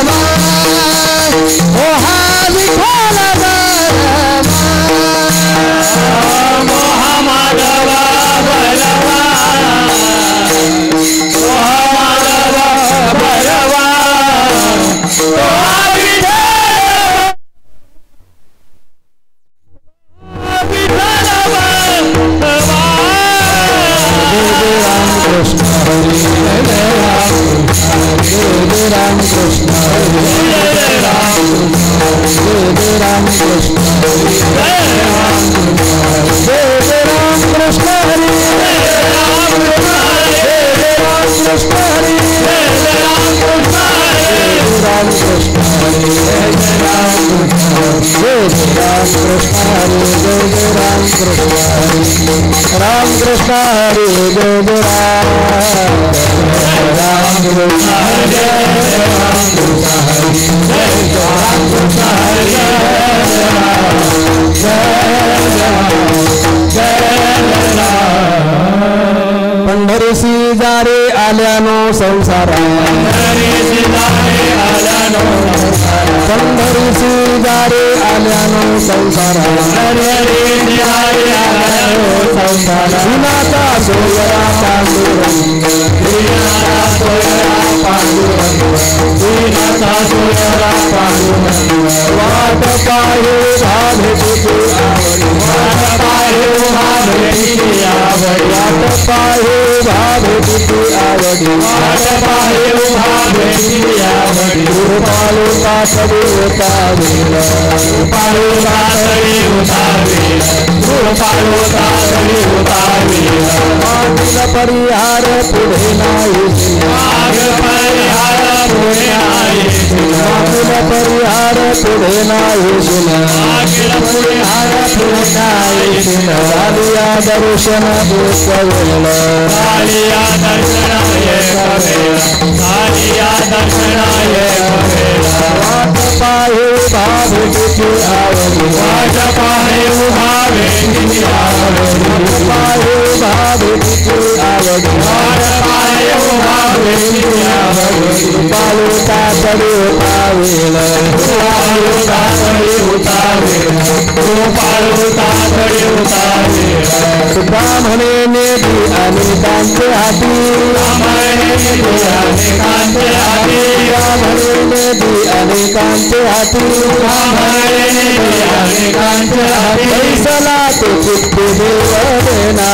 Baba पंढरीसी जारे आल्यानो संसारा पंढरीसी जारे आल्यानो संसारा विनाचा सोयरा पांडुरंग वाट पाहे भाभेटी आवडी कृपालु तातडी मागील परिहार पुढे नाही आलिया दर्शन वाट पाहे भाभेटी आवडी कृपालु तातडी ब्राह्मणे नेती अनेकांचे हाती पैसला तो चित्ती देव देना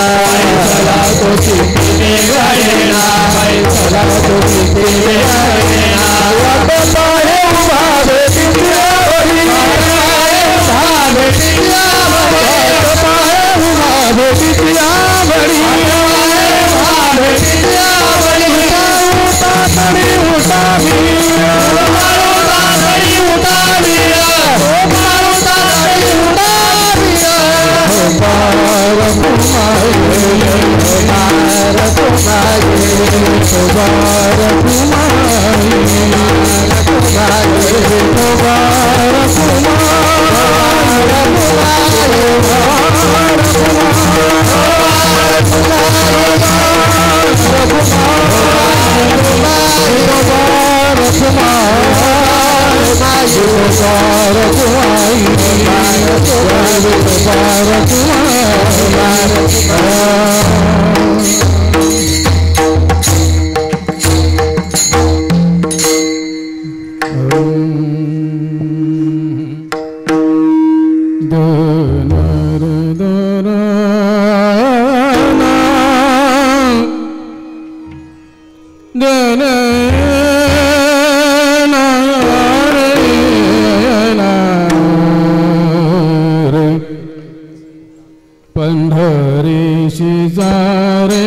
पंढरीशी जारे आल्यानो संसारा पंढरीशी जारे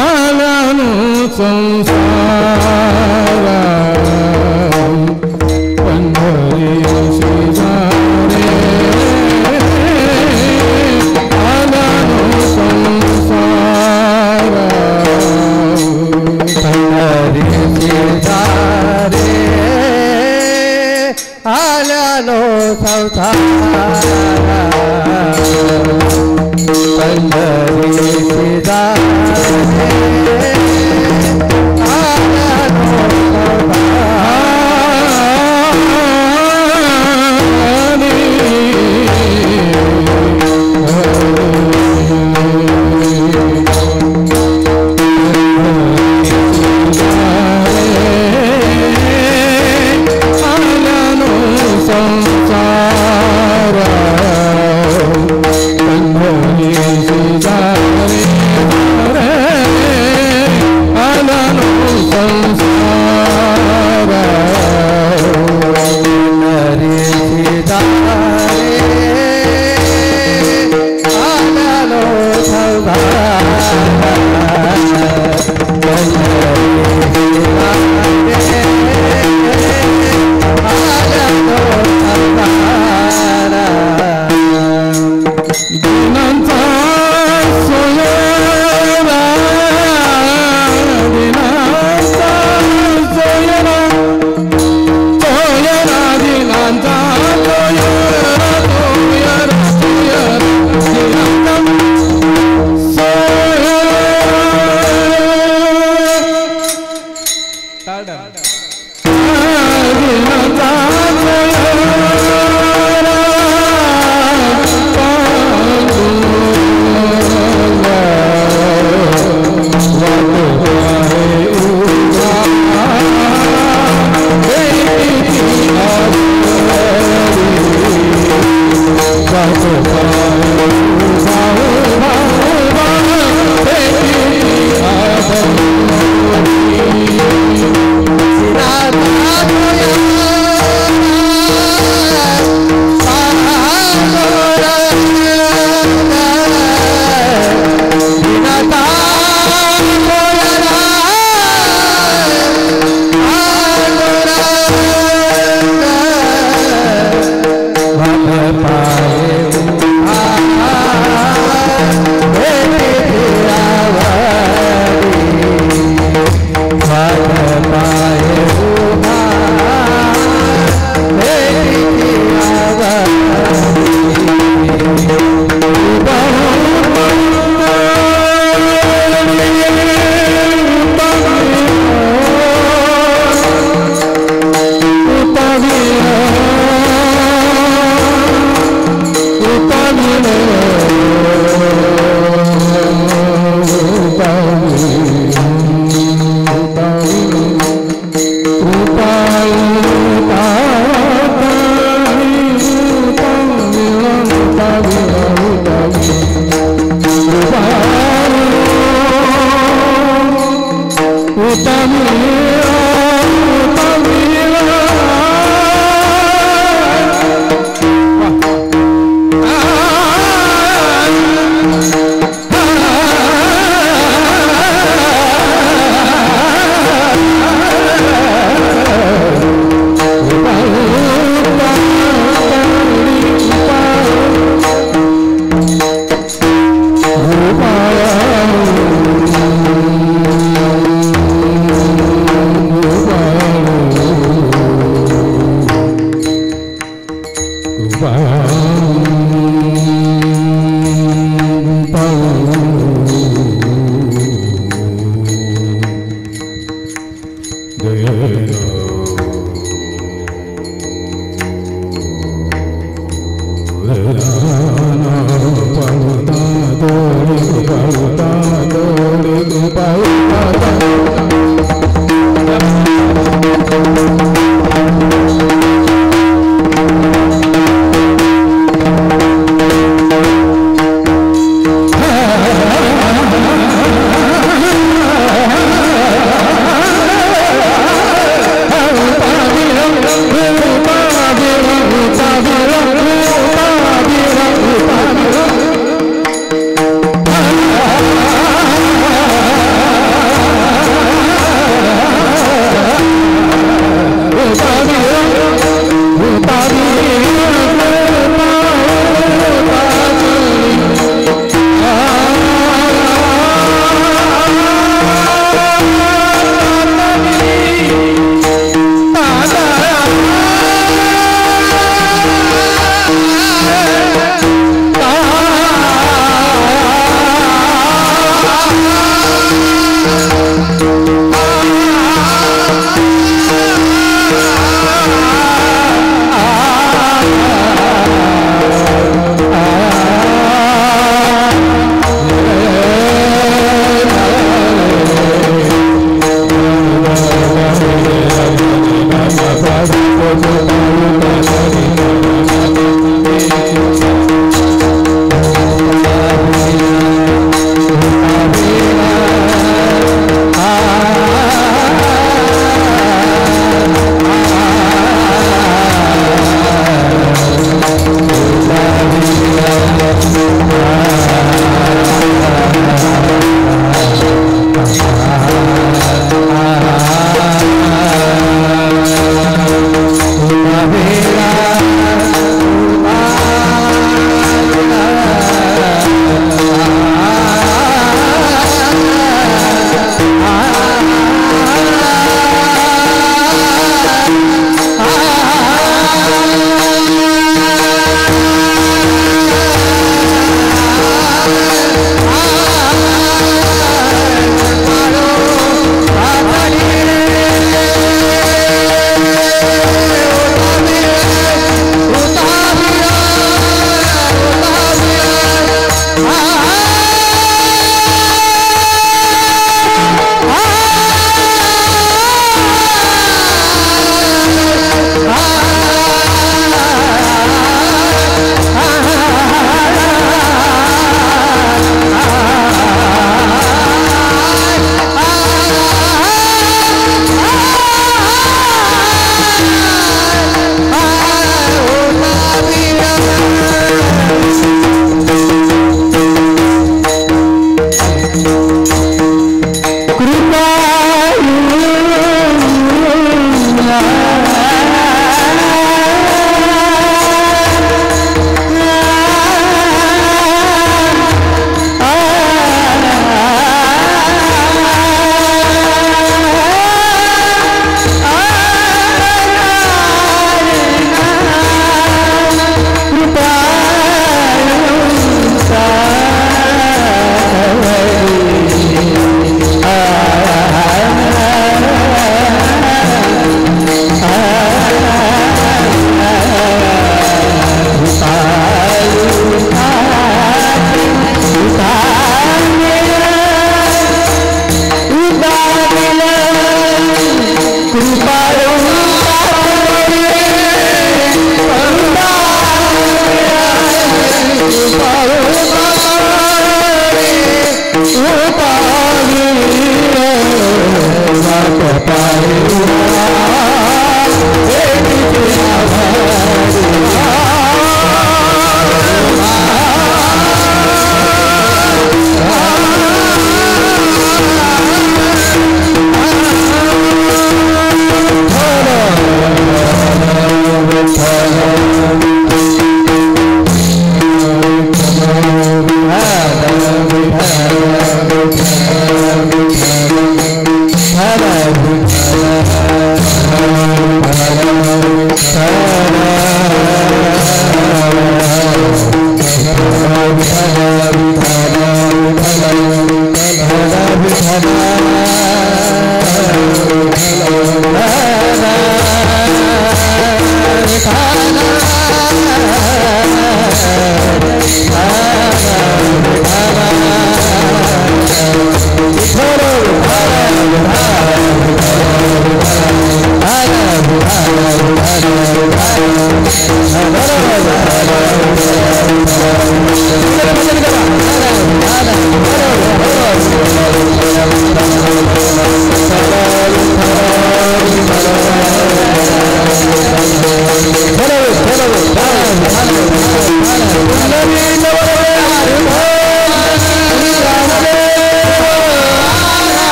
आल्यानो संसारा पंढरीशी जारे आल्यानो संसारा पंढरीशी जारे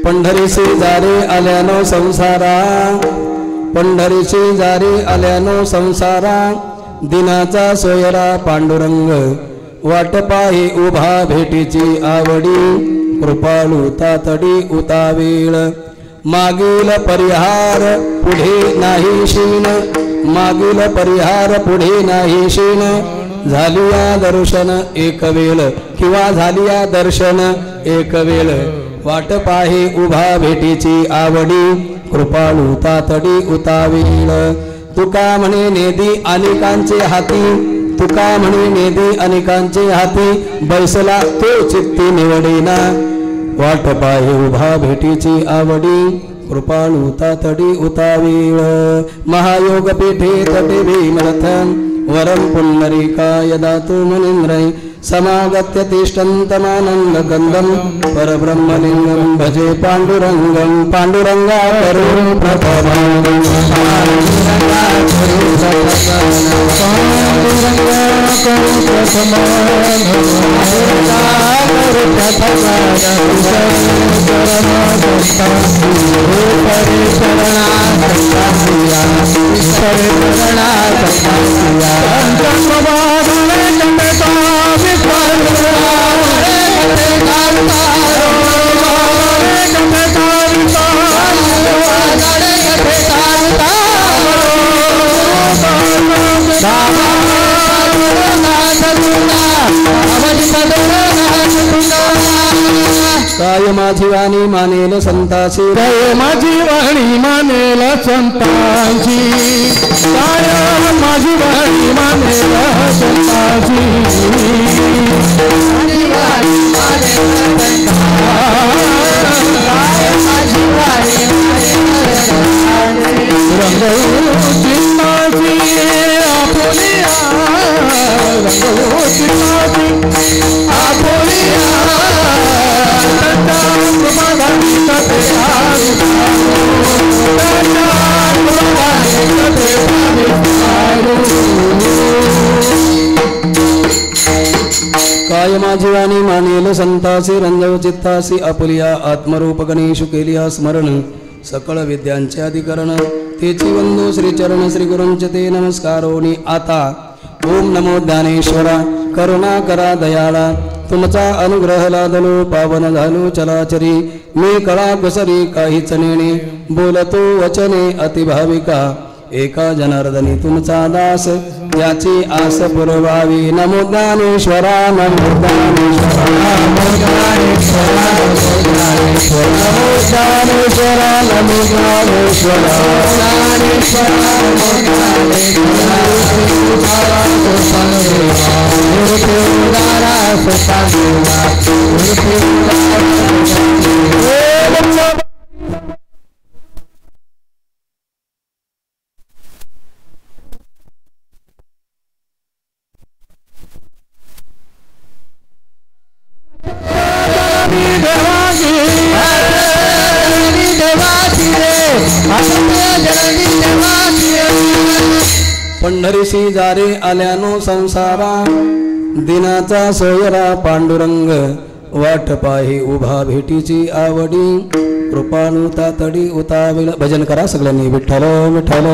पंढरीशी जारी आल्यानो संसारा, पंढरीशी जारी आल्यानो संसारा, दिनाचा सोयरा पांडुरंग, वाट पाही उभा भेटीची आवडी, कृपाळू तातडी उतावीळ, मागील परिहार पुढे नाही शीन, मागील परिहार पुढे नाही शीन, झालिया दर्शन एक वेळ किंवा झालिया दर्शन एक वेळ, वाट पाहे उभा भेटीची आवडी, कृपाळू तातडी उतावीळ, तुका म्हणे नेदी अनेकांचे हाती, तुका म्हणे नेदी अनेकांचे हाती, बैसला तो चित्ती निवडेना, वाट पाहे उभा भेटीची आवडी, कृपाळू तातडी उतावीळ, महायोग पीठे तटे भीमरथन, वरं पुंडरीकाय दातु मुनीन्द्रै, समागत्य तिष्ठन्तमानन्द गन्धं, परब्रह्मलिङ्गं भजे पाण्डुरङ्गं, पाण्डुरङ्गा करो प्रथमं, पाण्डुरङ्गा करो काय माझी वाणी मानेल संताची, काय माझी वाणी मानेल संताची, काय माझी वाणी मानेल संताची, माझी वाणी मानेल संताची, माझी वाणी रंगचित्ताची आपुलिया, रंगचित्ताची आपुलिया, काय माझी वाणी मानेल संतासी, रंजव चित्तासी आपुलिया, आत्मरूप गणेशु केलिया स्मरण, सकळ विद्यांचे अधिकरण, तेची वंदो श्रीचरण श्री गुरूंचे ते नमस्कारोनी आता, ओम नमो ज्ञानेश्वरा, करुणा करा दयाळा, तुमचा अनुग्रह लादलो पावन झालो चलाचरी, मी कळा घसरी काहीच नेणे, बोलतो वचने अतिभाविका, एका जनार्दनी तुमचा दास, याची आस पुरवावी, नमो ज्ञानेश्वरा, नमो ज्ञानेश्वरा, नमो ज्ञानेश्वरा, नमो ज्ञानेश्वरा, नमो ज्ञानेश्वरा, पंढरीशी जारे आल्यानो संसारा, दिनाचा सोयरा पांडुरंग, वाट पाही उभा भेटीची आवडी, कृपाळू तातडी उताविळ भजन करा सगळ्यांनी विठ्ठल विठ्ठल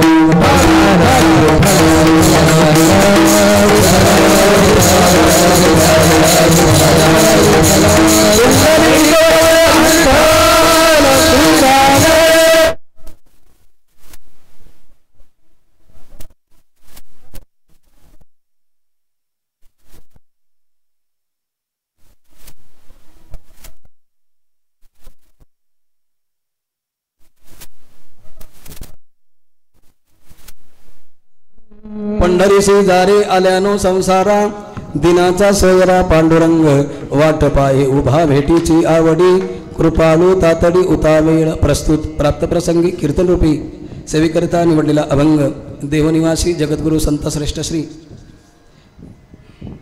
पंढरीसी जारे आल्यानो संसारा दिनाचा सोयरा पांडुरंग वाट पाहे उभा भेटीची आवडी कृपाळू तातडी उतावेळ प्रस्तुत प्राप्त प्रसंगी कीर्तनरूपी सेवेकरिता निवडलेला अभंग देवनिवासी जगद्गुरु संत श्रेष्ठ श्री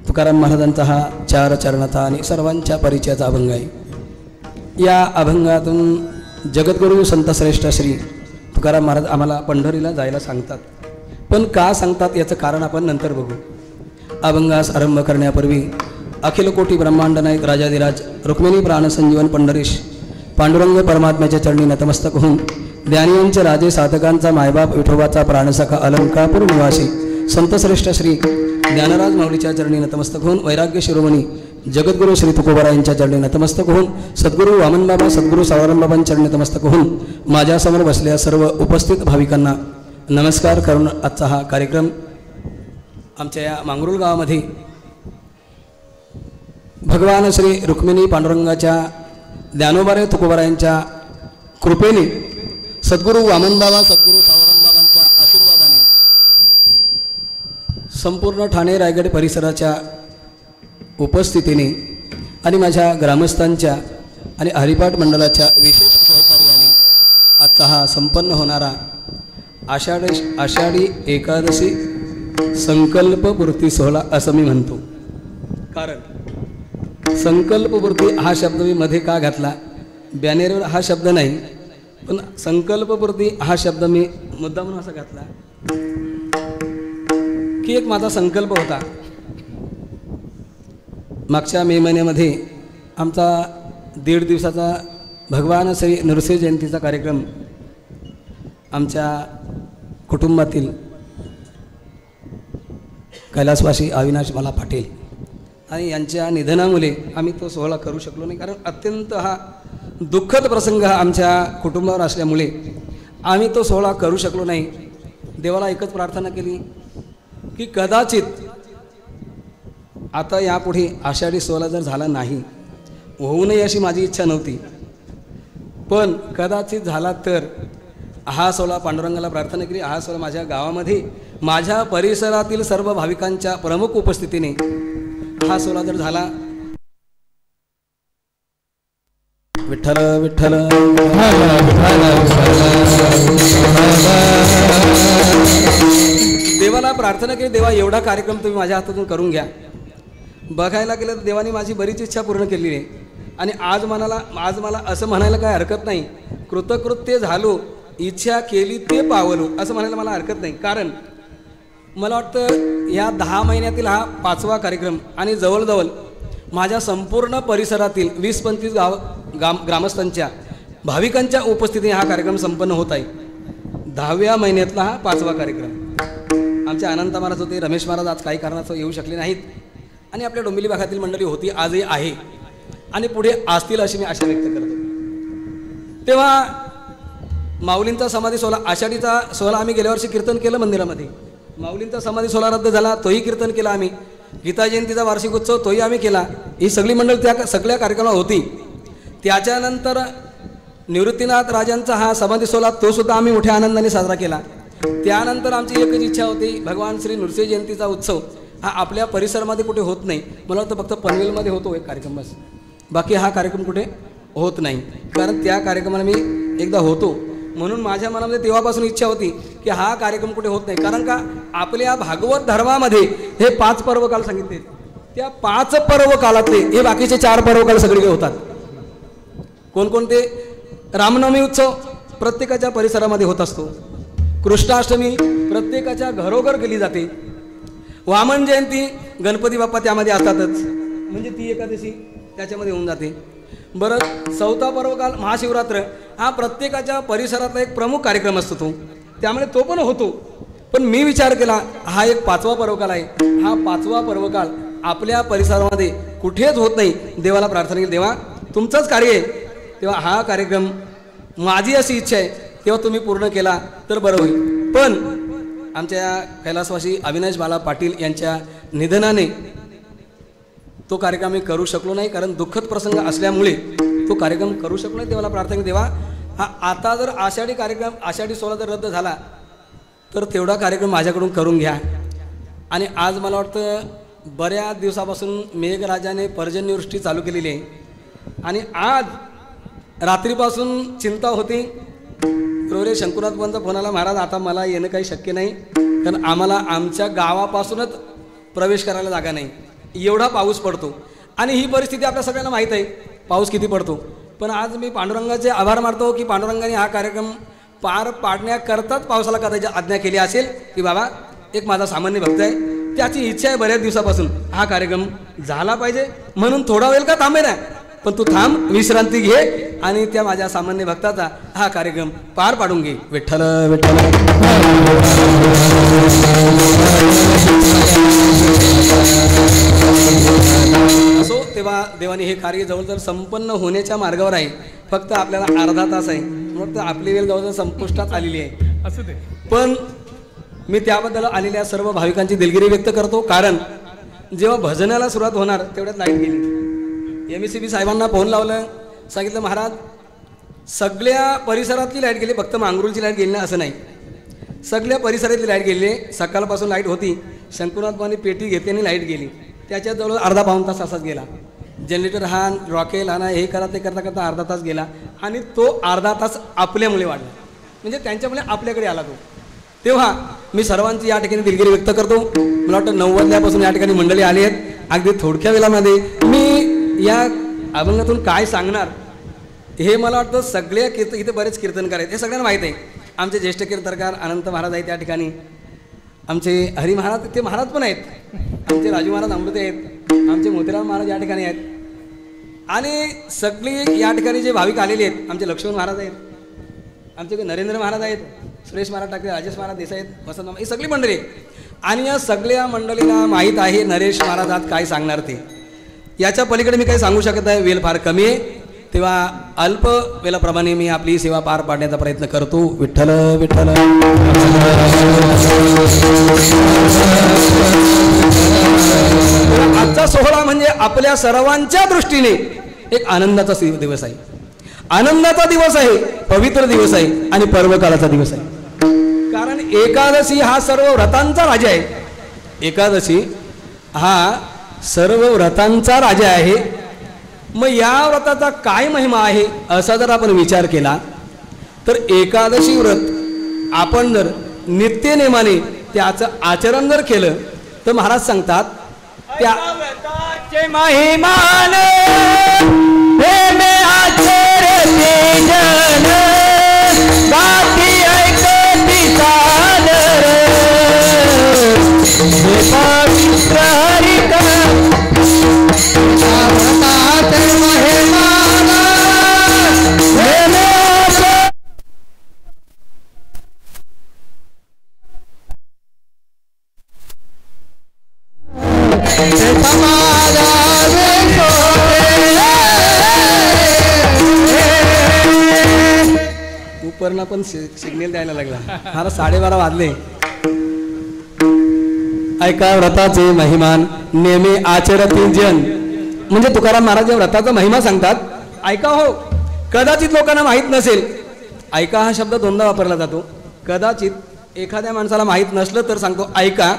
तुकाराम महाराजांचा हा 4 चरणाचा आणि सर्वांच्या परिचयाचा अभंग आहे। या अभंगातून जगद्गुरु संत श्रेष्ठ श्री तुकाराम महाराज आम्हाला पंढरीला जायला सांगतात, पण का सांगतात याचं कारण आपण नंतर बघू। अभंगास आरंभ करण्यापूर्वी अखिल कोटी ब्रह्मांड नायक राजाधिराज रुक्मिणी प्राणसंजीवन पंढरीश पांडुरंग परमात्म्याच्या चरणी नतमस्तक होऊन ज्ञानियांचे राजे साधकांचा मायबाप विठोबाचा प्राणसखा अलंकापूर निवासी संत श्रेष्ठ श्री ज्ञानराज माऊलीच्या चरणी नतमस्तक होऊन वैराग्य शिरोमणी जगद्गुरु श्री तुकोबारायांच्या चरणी नतमस्तक होऊन सद्गुरू वामनबाबा सद्गुरू सावरमबाबांच्या चरणी नतमस्तक होऊन माझ्यासमोर बसलेल्या सर्व उपस्थित भाविकांना नमस्कार करून आजचा हा कार्यक्रम आमच्या या मांगरुळ गावामध्ये भगवान श्री रुक्मिणी पांडुरंगाच्या ज्ञानोबारे तुकोबारायांच्या कृपेने सद्गुरू वामनबाबा सद्गुरू सावरमबाबांच्या आशीर्वादाने संपूर्ण ठाणे रायगड परिसराच्या उपस्थितीने आणि माझ्या ग्रामस्थांच्या आणि हरिपाठ मंडळाच्या विशेष सहकार्याने आजचा हा संपन्न होणारा आषाढी एकादशी संकल्पपूर्ती सोहळा असं मी म्हणतो। कारण संकल्पपूर्ती हा शब्द मी मध्ये का घातला, बॅनरवर हा शब्द नाही, पण संकल्पपूर्ती हा शब्द मी मुद्दा म्हणून असा घातला की एक माझा संकल्प होता। मागच्या मे महिन्यामध्ये आमचा 1.5 दिवसाचा भगवान श्री नृसिंह जयंतीचा कार्यक्रम आमच्या कुटुंबातील कैलासवासी अविनाश मला पाटील आणि यांच्या निधनामुळे आम्ही तो सोहळा करू शकलो नाही। कारण अत्यंत हा दुःखद प्रसंग हा आमच्या कुटुंबावर असल्यामुळे आम्ही तो सोहळा करू शकलो नाही। देवाला एकच प्रार्थना केली की कदाचित आता यापुढे आषाढी सोहळा जर झाला नाही, होऊ नये अशी माझी इच्छा नव्हती, पण कदाचित झाला तर हा सोहळा पांडुरंगाला प्रार्थना केली, हा सोहळा माझ्या गावामध्ये माझ्या परिसरातील सर्व भाविकांच्या प्रमुख उपस्थितीने हा सोहळा जर झाला, विठ्ठल विठ्ठल देवाला प्रार्थना केली, देवा एवढा कार्यक्रम तुम्ही माझ्या हातातून करून घ्या। बघायला गेलं तर देवाने माझी बरीच इच्छा पूर्ण केली आहे आणि आज मला असं म्हणायला काय हरकत नाही, कृतकृत्य झालो, इच्छा केली ते पावलो असं म्हणायला मला हरकत नाही। कारण मला वाटतं या 10 महिन्यातील हा 5वा कार्यक्रम आणि जवळजवळ माझ्या संपूर्ण परिसरातील 20-25 ग्रामस्थांच्या भाविकांच्या उपस्थितीने हा कार्यक्रम संपन्न होत आहे। 10व्या महिन्यातला हा 5वा कार्यक्रम। आमचे अनंत महाराज होते, रमेश महाराज आज काही कारणास्तव येऊ शकले नाहीत आणि आपल्या डोंबिवली भागातील मंडळी होती, आजही आहे आणि पुढे असतील अशी मी आशा व्यक्त करतो। तेव्हा माऊलींचा समाधी सोहळा, आषाढीचा सोहळा आम्ही गेल्या वर्षी कीर्तन केलं मंदिरामध्ये। माऊलींचा समाधी सोहळा रद्द झाला, तोही कीर्तन केला आम्ही। गीता जयंतीचा वार्षिक उत्सव तोही आम्ही केला। ही सगळी मंडळ त्या सगळ्या कार्यक्रमात होती। त्याच्यानंतर निवृत्तीनाथ राजांचा हा समाधी सोहळा तो सुद्धा आम्ही मोठ्या आनंदाने साजरा केला। त्यानंतर आमची एकच इच्छा होती, भगवान श्री नृसिंह जयंतीचा उत्सव हा आपल्या परिसरामध्ये कुठे होत नाही, मला वाटतं फक्त पनवेलमध्ये होतो एक कार्यक्रम बस, बाकी हा कार्यक्रम कुठे होत नाही। कारण त्या कार्यक्रमाला मी एकदा होतो, म्हणून माझ्या मनामध्ये तेव्हापासून इच्छा होती की हा कार्यक्रम कुठे होत नाही। कारण का आपल्या भागवत धर्मामध्ये हे 5 पर्वकाल सांगितले, त्या 5 पर्व कालातले हे बाकीचे 4 पर्वकाल सगळे होतात। कोणकोणते? रामनवमी उत्सव प्रत्येकाच्या परिसरामध्ये होत असतो, कृष्णाष्टमी प्रत्येकाच्या घरोघर केली जाते, वामन जयंती गणपती बाप्पा त्यामध्ये असतातच, म्हणजे ती एकादशी त्याच्यामध्ये होऊन जाते, बरं, चौथा पर्वकाल महाशिवरात्र हा प्रत्येकाच्या परिसरातला एक प्रमुख कार्यक्रम असतो तो, त्यामुळे तो पण होतो. पण मी विचार केला हा एक 5वा पर्वकाल आहे. हा 5वा पर्वकाल आपल्या परिसरामध्ये कुठेच होत नाही. देवाला प्रार्थना केली, देवा तुमचंच कार्य आहे, तेव्हा हा कार्यक्रम माझी अशी इच्छा आहे तेव्हा तुम्ही पूर्ण केला तर बरं होईल. पण आमच्या कैलासवासी अविनाश बाला पाटील यांच्या निधनाने तो कार्यक्रम मी करू शकलो नाही, कारण दुःखद प्रसंग असल्यामुळे तो कार्यक्रम करू शकलो नाही. देवाला प्रार्थना देवा हा आता जर आषाढी सोहळा जर रद्द झाला तर तेवढा कार्यक्रम माझ्याकडून करून घ्या. आणि आज मला वाटतं बऱ्याच दिवसापासून मेघराजाने पर्जन्यवृष्टी चालू केलेली आहे आणि आज रात्रीपासून चिंता होती. बरोबर शंकुनाथ बुवांचा फोन आला, महाराज आता मला येणं काही शक्य नाही, कारण आम्हाला आमच्या गावापासूनच प्रवेश करायला जागा नाही, एवढा पाऊस पडतो. आणि ही परिस्थिती आपल्या सगळ्यांना माहीत आहे, पाऊस किती पडतो. पण आज मी पांडुरंगाचे आभार मानतो की पांडुरंगाने हा कार्यक्रम पार पाडण्याकरताच पावसाला कदाचित आज्ञा केली असेल की बाबा एक माझा सामान्य भक्त आहे, त्याची इच्छा आहे बऱ्याच दिवसापासून हा कार्यक्रम झाला पाहिजे, म्हणून थोडा वेळ का थांबे ना, पण तू थांब, विश्रांती घे आणि त्या माझ्या सामान्य भक्ताचा हा कार्यक्रम पार पाडून घे. विठ्ठल विठ्ठल. असो, तेव्हा देवाने हे कार्य जवळजवळ संपन्न होण्याच्या मार्गावर आहे. फक्त आपल्याला अर्धा तास आहे, मग आपली वेळ जवळजवळ संपुष्टात आलेली आहे. असू दे, पण मी त्याबद्दल आलेल्या सर्व भाविकांची दिलगिरी व्यक्त करतो. कारण जेव्हा भजनाला सुरुवात होणार तेवढ्यात लाईट गेली. MSCB साहेबांना फोन लावलं, सांगितलं महाराज सगळ्या परिसरातली लाईट गेली, फक्त मांगरूळची लाईट गेली नाही असं नाही, सगळ्या परिसरातली लाईट गेली. सकाळपासून लाईट होती, शंकुनाथ बुवांनी पेटी घेतली आणि लाईट गेली. त्याच्यात जवळ अर्धा पाऊण तास असाच गेला. जनरेटर हा रॉकेल हा हे करा ते करता करता अर्धा तास गेला आणि तो अर्धा तास आपल्यामुळे वाढला, म्हणजे त्यांच्यामुळे आपल्याकडे आला तो. तेव्हा मी सर्वांची या ठिकाणी दिलगिरी व्यक्त करतो. मला वाटतं 9 वाजल्यापासून या ठिकाणी मंडळी आली आहेत. अगदी थोडक्या वेळामध्ये मी या अभंगातून काय सांगणार हे मला वाटतं सगळे इथे बरेच कीर्तनकार आहेत, हे सगळ्यांना माहीत आहे. आमचे ज्येष्ठ कीर्तनकार अनंत महाराज आहेत त्या ठिकाणी, आमचे हरी महाराज ते महाराज पण आहेत, आमचे राजू महाराज अमृते आहेत, आमचे मोतीराम महाराज या ठिकाणी आहेत. आणि सगळी या ठिकाणी जे भाविक आलेले आहेत, आमचे लक्ष्मण महाराज आहेत, आमचे नरेंद्र महाराज आहेत, सुरेश महाराज ठाकरे, राजेश महाराज देसाई आहेत, वसंत ही सगळी मंडळी आहेत. आणि या सगळ्या मंडळीला माहीत आहे नरेश महाराज आज काय सांगणार ते. याच्या पलीकडे मी काही सांगू शकत नाही, वेळ फार कमी आहे. तेव्हा अल्प वेळाप्रमाणे मी आपली सेवा पार पाडण्याचा प्रयत्न करतो. विठ्ठल विठ्ठल. आजचा सोहळा म्हणजे आपल्या सर्वांच्या दृष्टीने एक आनंदाचा दिवस आहे, आनंदाचा दिवस आहे, पवित्र दिवस आहे आणि पर्वकाळाचा दिवस आहे. कारण एकादशी हा सर्व व्रतांचा राजा आहे. एकादशी हा सर्व व्रतांचा राजा आहे. मग या व्रताचा काय महिमा आहे असा जर आपण विचार केला तर एकादशी व्रत आपण जर नित्यनेमाने त्याचं आचरण जर केलं तर महाराज सांगतात त्या व्रताचे महिमान हे मे आचरते जन गाती ऐकती सादर हे पवित्र हरिका उपरना पण सिग्नल द्यायला लागला. मला 12:30 वाजले. ऐका व्रताचे महिमान नेमे आचरती जन, म्हणजे तुकाराम महाराज व्रताचा महिमा सांगतात. ऐका हो, कदाचित लोकांना माहीत नसेल. ऐका हा शब्द दोनदा वापरला जातो. कदाचित एखाद्या माणसाला माहीत नसलं तर सांगतो ऐका,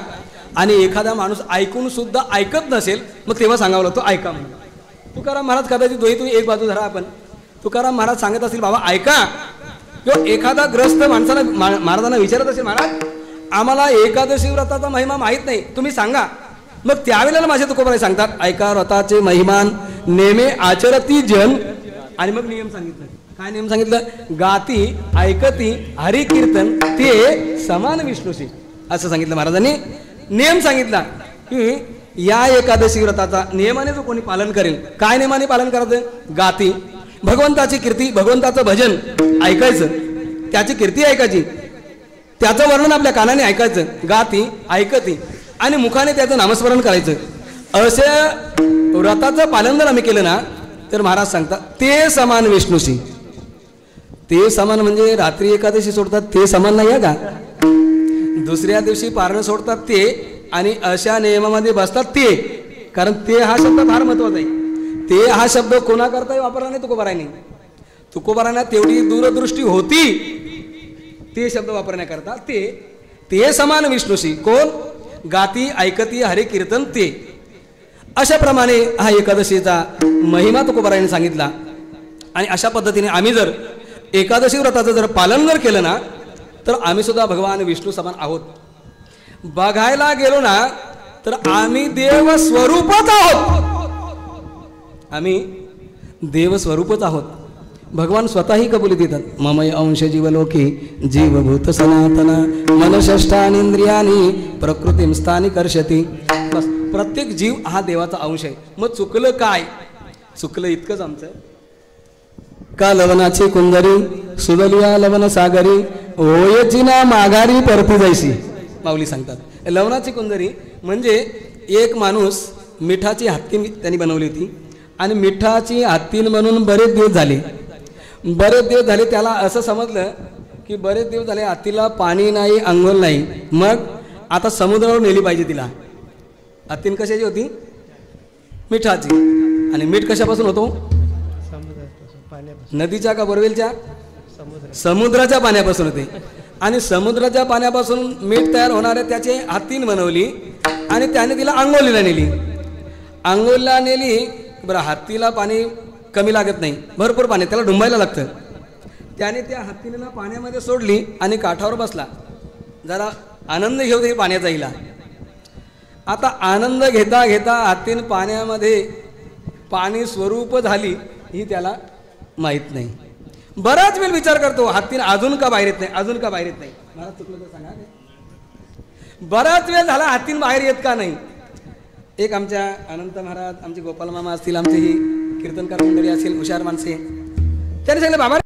आणि एखादा माणूस ऐकून सुद्धा ऐकत नसेल मग तेव्हा सांगावं लागतो ऐका म्हणून. तुकाराम महाराज कदाचित दोन्हीतून एक बाजू धरा आपण. तुकाराम महाराज सांगत असतील बाबा ऐका, किंवा एखादा ग्रस्त माणसाला महाराजांना विचारत असेल महाराज आम्हाला एकादशी व्रताचा महिमा माहीत नाही, तुम्ही सांगा. मग त्यावेळेला माझे तुकोबाराय सांगतात ऐका व्रताचे महिमान नेमे आचरती जन. आणि मग नियम सांगितलं. काय नियम सांगितलं? गाती ऐकती हरी कीर्तन ते समान विष्णूशी, असं सांगितलं महाराजांनी. नियम सांगितला की या एकादशी व्रताचा नियमाने जो कोणी पालन करेल, काय नियमाने पालन करायचं? गाती भगवंताची कीर्ती, भगवंताचं भजन ऐकायचं, त्याची कीर्ती ऐकायची, त्याचं वर्णन आपल्या कानाने ऐकायचं, गाती ऐकती आणि मुखाने त्याचं नामस्मरण करायचं. असे व्रताचं पालन जर आम्ही केलं ना तर महाराज सांगतात ते समान विष्णूशी. ते समान म्हणजे रात्री एकादशी सोडतात ते समान नाही आहे का? दुसऱ्या दिवशी पारण सोडतात ते आणि अशा नियमामध्ये बसतात ते. कारण ते हा शब्द फार महत्वाचा आहे. ते हा शब्द कोणाकरता वापरला नाही तुकोबाराने. तुकोबारांना तेवढी दूरदृष्टी होती ते शब्द वापरण्याकरता. ते समान विष्णूशी कोण? गाती ऐकती हरे कीर्तन ते. अशा प्रमाणे हा एकादशीचा महिमा तुकोबाराने सांगितला. आणि अशा पद्धतीने आम्ही जर एकादशी व्रताचं जर पालन जर केलं ना तर आम्ही सुद्धा भगवान विष्णू समान आहोत. बघायला गेलो ना तर आम्ही देव स्वरूपच आहोत. आम्ही देव स्वरूपच आहोत. भगवान स्वतःही कबुली देतात, ममय अंश जीवलोकी जीवभूत सनातन मनषष्ठानींद्रियानी प्रकृतीम स्थानी कर्षती. बस प्रत्येक जीव हा देवाचा अंश आहे. मग चुकलं काय? चुकलं इतकंच आमचं का लवणाची कुंदरी सुदलिया लवण सागरी ओयची ना माघारी परती जायसी. माऊली सांगतात लवणाची कुंदरी म्हणजे एक माणूस मिठाची हत्तीन त्यांनी बनवली होती आणि मिठाची हत्तीन म्हणून बरेच दिवस झाले त्याला असं समजलं की बरेच दिवस झाले हत्तीला पाणी नाही, अंघोळ नाही. मग आता समुद्रावर नेली पाहिजे तिला. हत्तीन कशाची होती? मिठाची. आणि मीठ कशापासून होतो? नदीच्या का बोरवेलच्या? समुद्राच्या पाण्यापासून होते. आणि समुद्राच्या पाण्यापासून मीठ तयार होणारे त्याचे हत्तीन बनवली आणि त्याने तिला आंघोळीला नेली. आंघोळीला नेली बरं. हत्तीला पाणी कमी लागत नाही, भरपूर पाणी त्याला डुंबायला लागतं. त्याने त्या हत्तीला पाण्यामध्ये सोडली आणि काठावर बसला. जरा आनंद घेऊ दे पाण्याचा हिला. आता आनंद घेता घेता हत्तीन पाण्यामध्ये पाणी स्वरूप झाली ही त्याला माहीत नाही. बराच वेळ विचार करतो हत्तीन अजून का बाहेर येत नाही, अजून का बाहेर येत नाही. मला चुकलं तर सांगा. बराच वेळ झाला हत्तीन बाहेर येत का नाही. एक आमच्या अनंत महाराज, आमचे गोपाल मामा असतील, आमचे ही कीर्तनकार मंडळी असेल, हुशार माणसे, त्यांनी सांगितलं बाबा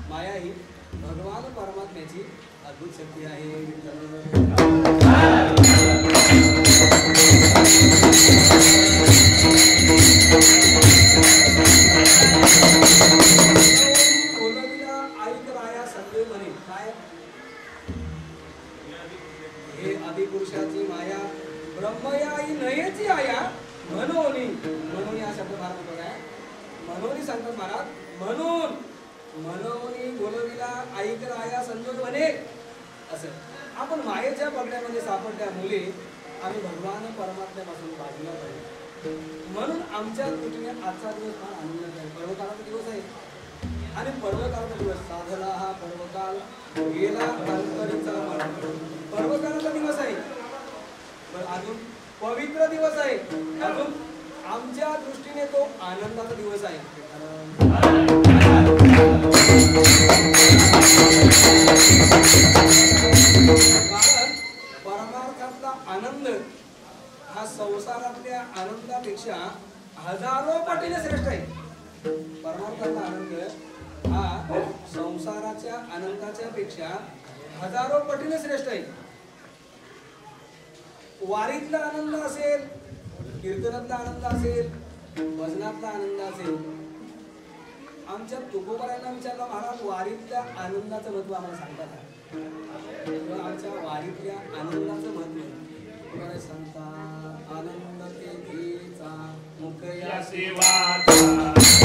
माया ही भगवान परमात्म्याची अद्भुत शक्ती आहे. कोलवीला ऐक राया संदेव म्हणे काय हे आदिपुरुषाची माया ब्रह्मयाई नयेची आया म्हणून म्हणून हा शब्द फार महत्वाचा आहे. म्हणून सांगतात महाराज म्हणून बोलविला ऐक राया संजोग म्हणे असं. आपण मायेच्या पगड्यामध्ये सापडल्या मुली आम्ही भगवान परमात्म्यापासून बाजूला पाहिजे. म्हणून आमच्या दृष्टीने आजचा दिवस फार आनंदाचा आहे. पर्वकाळाचा दिवस आहे आणि पर्वकाळाचा दिवस साधला हा पर्वकाल गेला अंतरीचा पर्वकाळाचा दिवस आहे. अजून पवित्र दिवस आहे. अजून आमच्या दृष्टीने तो आनंदाचा दिवस आहे. कारण परमार्थातला आनंद हा संसारातल्या आनंदापेक्षा हजारो पटीने श्रेष्ठ आहे. परमार्थातला आनंद हा संसाराच्या आनंदाच्या पेक्षा हजारो पटीने श्रेष्ठ आहे. वारीतला आनंद असेल, कीर्तनातला आनंद असेल, भजनातला आनंद असेल. आमच्या तुकोबारांना विचारला महाराज वारीतल्या आनंदाचं महत्व आम्हाला सांगता का? आमच्या वारीतल्या आनंदाचं महत्व सांगता. आनंद तेथीचा मुकया सेवाचा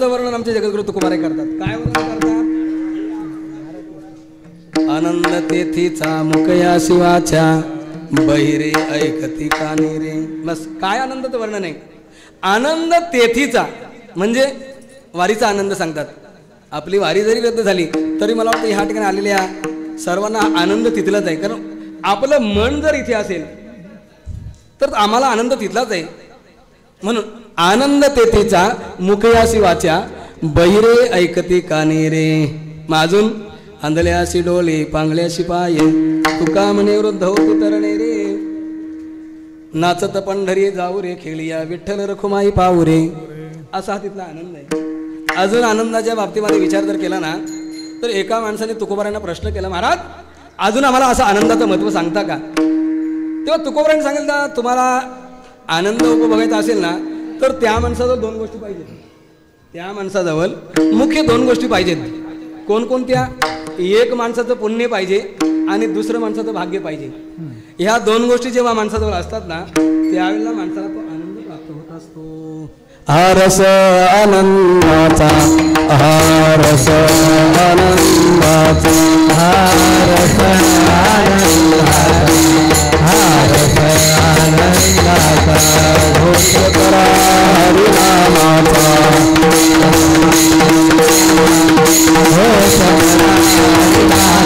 वर्णन आमचे जगद्गुरु तुकोबारे करतात. काय वर्णन करतात? आनंद तेथीचा मुकया शिवाच्या बहिरे ऐकती कानी रे. बस काय आनंदाचं वर्णन आहे. आनंद तेथीचा म्हणजे वारीचा आनंद सांगतात. आपली वारी जरी रद्द झाली तरी मला वाटतं ह्या ठिकाणी आलेल्या सर्वांना आनंद तिथलाच आहे. कारण आपलं मन जर इथे असेल तर आम्हाला आनंद तिथलाच आहे. म्हणून आनंद तेथीचा मुकयासी वाचा बहिरे ऐकती कानी रे. अजून आंधळ्याशी डोळे पांगळ्याशी पाये तुका म्हणे वृद्ध होती तरणे रे. नाचत पंढरी जाऊ रे खेळिया विठ्ठल रखुमाई पाहू रे. असा तिथला आनंद आहे. अजून आनंदाच्या बाबतीमध्ये विचार जर केला ना तर एका माणसाने तुकोबारांना प्रश्न केला, महाराज अजून आम्हाला असं आनंदाचं महत्व सांगता का? तेव्हा तुकोबारांनी सांगितलं तुम्हाला आनंद उपभोगायचा असेल ना तर त्या माणसाजवळ दोन गोष्टी पाहिजेत. त्या माणसाजवळ मुख्य दोन गोष्टी पाहिजेत. कोणकोणत्या? एक माणसाचं पुण्य पाहिजे आणि दुसरं माणसाचं भाग्य पाहिजे. ह्या दोन गोष्टी जेव्हा माणसाजवळ असतात ना त्यावेळेला माणसाला तो आनंद प्राप्त होत असतो. हरस आनंदाचा हरस आनंदाचा हरस आनंदाचा घोष करा हरिनामाचा घोष करा हरिनामाचा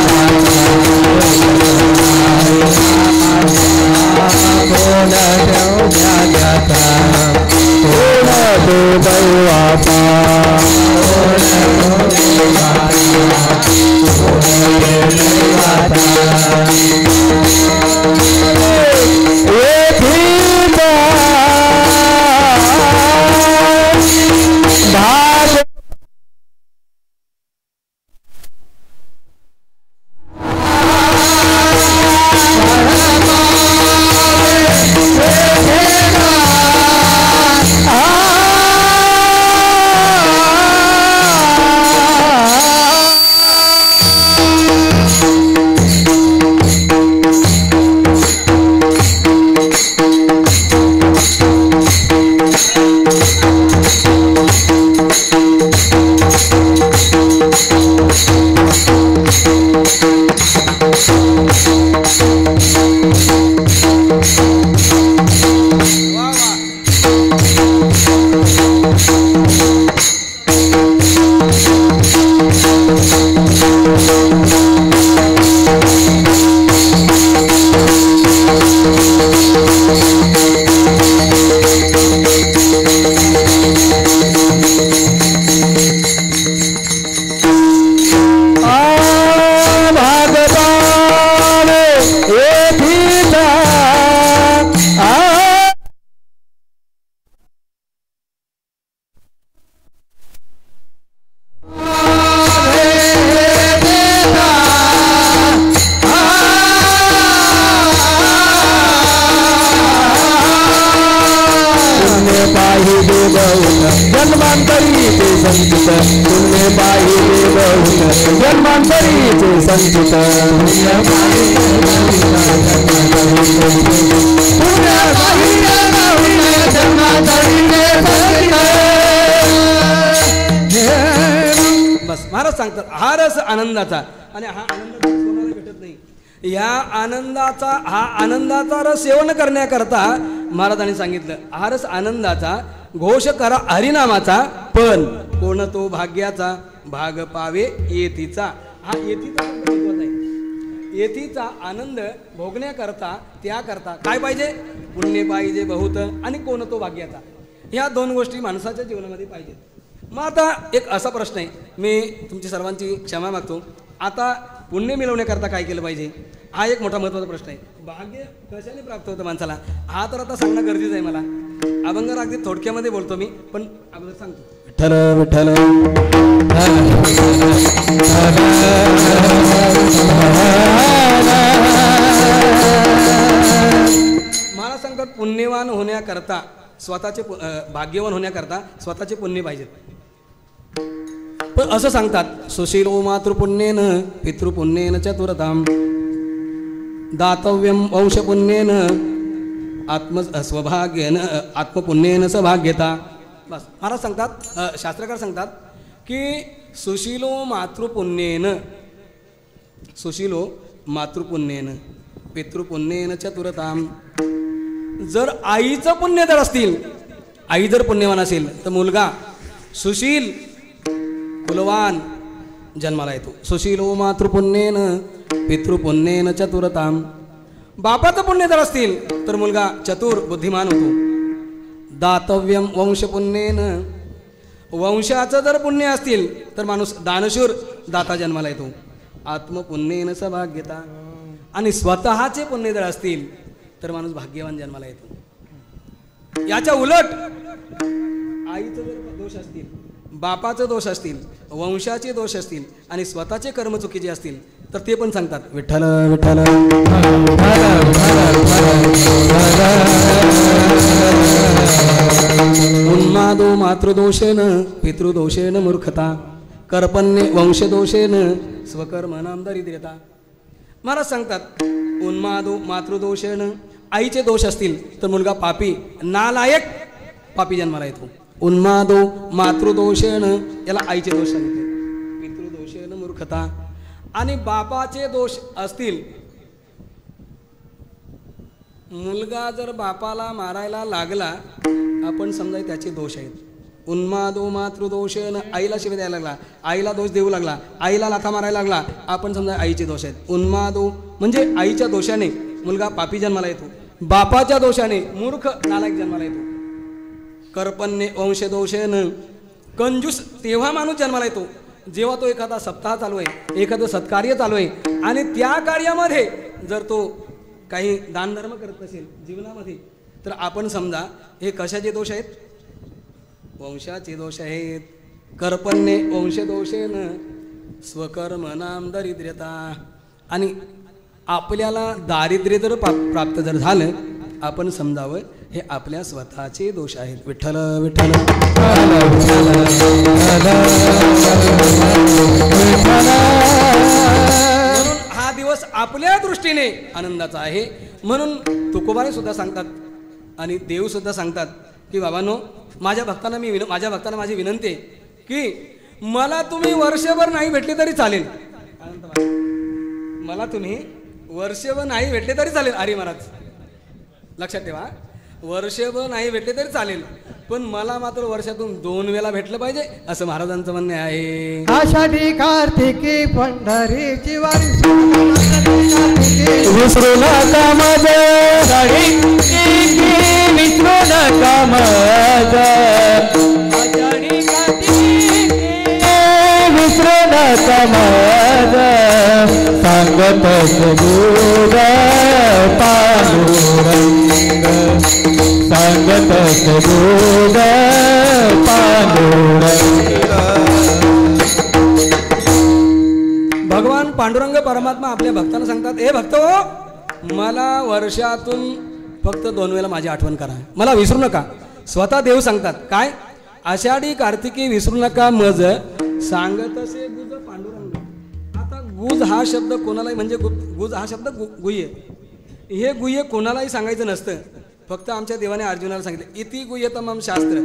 संचित बस महाराज सांगतात हा रस आनंदाचा आणि हा आनंद कोणाला भेटत नाही. या आनंदाचा हा आनंदाचा रस सेवन करण्याकरता महाराजांनी सांगितलं हा रस आनंदाचा घोष करा हरिनामाचा पण कोण तो भाग्याचा भाग पावे येतीचा. हा येतीचा महत्वाचा आहे. येतीचा आनंद भोगण्याकरता त्याकरता काय पाहिजे पुण्य पाहिजे बहुत आणि कोण तो भाग्याचा. ह्या दोन गोष्टी माणसाच्या जीवनामध्ये पाहिजेत. मग आता एक असा प्रश्न आहे मी तुमची सर्वांची क्षमा मागतो. आता पुण्य मिळवण्याकरता काय केलं पाहिजे हा एक मोठा महत्त्वाचा प्रश्न आहे. भाग्य कशाने प्राप्त होतं माणसाला हा तर आता सांगणं गरजेचं आहे. मला अभंगार अगदी थोडक्यामध्ये बोलतो मी पण अगोदर सांगतो. विठ्ठल विठ्ठल मला सांगतात पुण्यवान होण्याकरता स्वतःचे भाग्यवान होण्याकरता स्वतःचे पुण्य पाहिजेत. पण असं सांगतात सुशीलो मातृपुण्येन पितृपुण्येन चतुरताम दातव्यम वंशपुण्येन स्वभाग्येन आत्मपुण्येन सभाग्यता. बस महाराज सांगतात शास्त्रकार सांगतात की सुशीलो मातृपुण्येन पितृपुण्येन चतुरताम. जर आईचं पुण्य जर असतील आई जर पुण्यवान असेल तर मुलगा सुशील कुलवान जन्माला येतो. सुशीलो मातृपुण्येन पितृपुण्येन चतुरताम. बापाचं पुण्य जर असतील तर मुलगा चतुर बुद्धिमान होतो. दातव्यम वंशपुण्येन वंशाचं जर पुण्य असतील तर माणूस दानशूर दाता जन्माला येतो. आत्मपुण्येन सभाग्यता. आणि स्वतःचे पुण्य जर असतील तर माणूस भाग्यवान जन्माला येतो. याच्या उलट आईचं जर दोष असतील बापाचे दोष असतील वंशाचे दोष असतील आणि स्वतःचे कर्म चुकीचे असतील तर ते पण सांगतात विठ्ठल विठ्ठल उन्मादो मातृदोषेन पितृदोषेन मूर्खता कर्पण्ये वंशदोषेन स्वकर्मणां दरिद्रता. महाराज सांगतात उन्मादो मातृदोषेन आईचे दोष असतील तर मुलगा पापी नालायक पापी जन्माला येतो. उन्मादो मातृदोषेन याला आईचे दोष सांगितले. पितृदोषेन मूर्खता. आणि बापाचे दोष असतील मुलगा जर बापाला मारायला लागला आपण समजा त्याचे दोष आहेत. उन्मादो मातृदोषेन आईला शिवे द्यायला लागला आईला दोष देऊ लागला आईला लाथा मारायला लागला आपण समजा आईचे दोष आहेत. उन्मादो म्हणजे आईच्या दोषाने मुलगा पापी जन्माला येतो. बापाच्या दोषाने मूर्ख नालायक जन्माला येतो. कर्पण्ये वंशदोषेन कंजूस तेव्हा माणूस जन्माला येतो जेव्हा तो एखादा सप्ताह चालू आहे एखादं सत्कार्य चालू आहे आणि त्या कार्यामध्ये जर तो काही दानधर्म करत असेल जीवनामध्ये तर आपण समजा हे कशाचे दोष आहेत वंशाचे दोष आहेत. कर्पण्ये वंशदोषेन स्वकर्मणां दरिद्रता. आणि आपल्याला दारिद्र्य जर प्राप्त जर झालं आपण समजावं हे आपल्या स्वतःचे दोष आहेत. विठ्ठल विठ्ठल हा दिवस आपल्या दृष्टीने आनंदाचा आहे. म्हणून तुकोबाने सुद्धा सांगतात आणि देव सुद्धा सांगतात की बाबांनो माझ्या भक्तांना माझी विनंती आहे की मला तुम्ही वर्षभर नाही भेटले तरी चालेल. मला तुम्ही वर्षभर नाही भेटले तरी चालेल. अरे महाराज लक्षात ठेवा वर्षभर नाही भेटले तरी चालेल पण मला मात्र वर्षातून 2 वेळा भेटलं पाहिजे असं महाराजांचं म्हणणे आहे. आषाढी कार्तिकी पंढरीची वारी विसरू नका माझं विसरू नका माझं आषाढी कार्तिकी विसरू नका माझं सांगत सगुर पांडुरंग सांगत सगुर पांडुरंग. भगवान पांडुरंग परमात्मा आपल्या भक्तांना सांगतात हे भक्त हो मला वर्षातून फक्त 2 वेळा माझी आठवण करा मला विसरू नका. स्वतः देव सांगतात काय आषाढी कार्तिकी विसरू नका मज सांगत असे गुज पांडुरंग. आता गुज हा शब्द कोणालाही म्हणजे गुज हा शब्द गुह्य, हे गुह्य कोणालाही सांगायचं नसतं. फक्त आमच्या देवाने अर्जुनाला सांगितलं इति गुह्यतमम शास्त्र,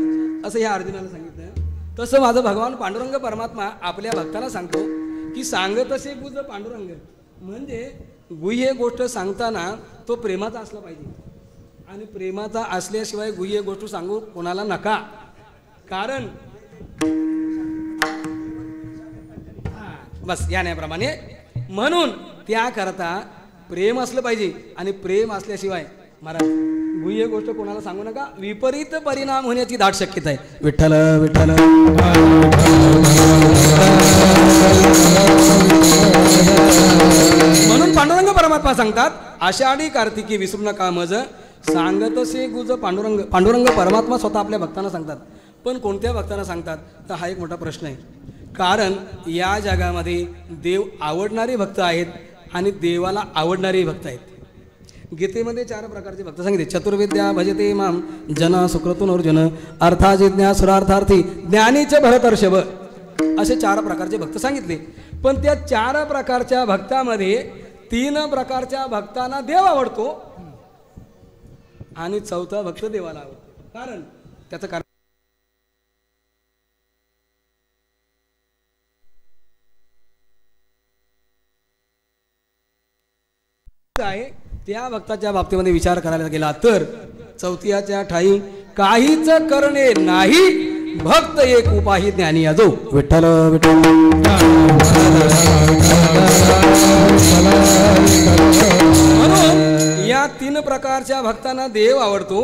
असं ह्या अर्जुनाला सांगितलं. तसं माझं भगवान पांडुरंग परमात्मा आपल्या भक्ताला सांगतो की सांगत असे गुज पांडुरंग. म्हणजे गुह्य गोष्ट सांगताना तो प्रेमाचा असला पाहिजे, आणि प्रेमाचा असल्याशिवाय गुह्य गोष्ट सांगू कोणाला नका. कारण बस या न्यायाप्रमाणे म्हणून त्याकरता प्रेम असलं पाहिजे, आणि प्रेम असल्याशिवाय महाराज गुह्य गोष्ट कोणाला सांगू नका, विपरीत परिणाम होण्याची दाट शक्यता आहे. विठ्ठल विठ्ठल. म्हणून पांडुरंग परमात्मा सांगतात आषाढी कार्तिकी विसरू नका मज सांगतसे गुज पांडुरंग. पांडुरंग परमात्मा स्वतः आपल्या भक्तांना सांगतात, पण कोणत्या भक्तांना सांगतात तर हा एक मोठा प्रश्न आहे. कारण या जगामध्ये देव आवडणारे भक्त आहेत आणि देवाला आवडणारे भक्त आहेत. गीतेमध्ये 4 प्रकारचे भक्त सांगितले. चतुर्विद्या भजते माम जन सुकृतून अर्जुन अर्थाजिज्ञा सुरार्थार्थी ज्ञानीच भरतर्षभ, असे 4 प्रकारचे भक्त सांगितले. पण त्या 4 प्रकारच्या भक्तामध्ये 3 प्रकारच्या भक्तांना देव आवडतो आणि 4था भक्त देवाला आवडतो. कारण त्याचं कारण आहे. त्या भक्ताच्या बाबतीमध्ये विचार करायला गेला तर 4थ्याच्या ठाई काहीच करणे नाही भक्त एक उपाही ज्ञानी अजो. विठ्ठल विठ्ठल. म्हणून या 3 प्रकारच्या भक्तांना देव आवडतो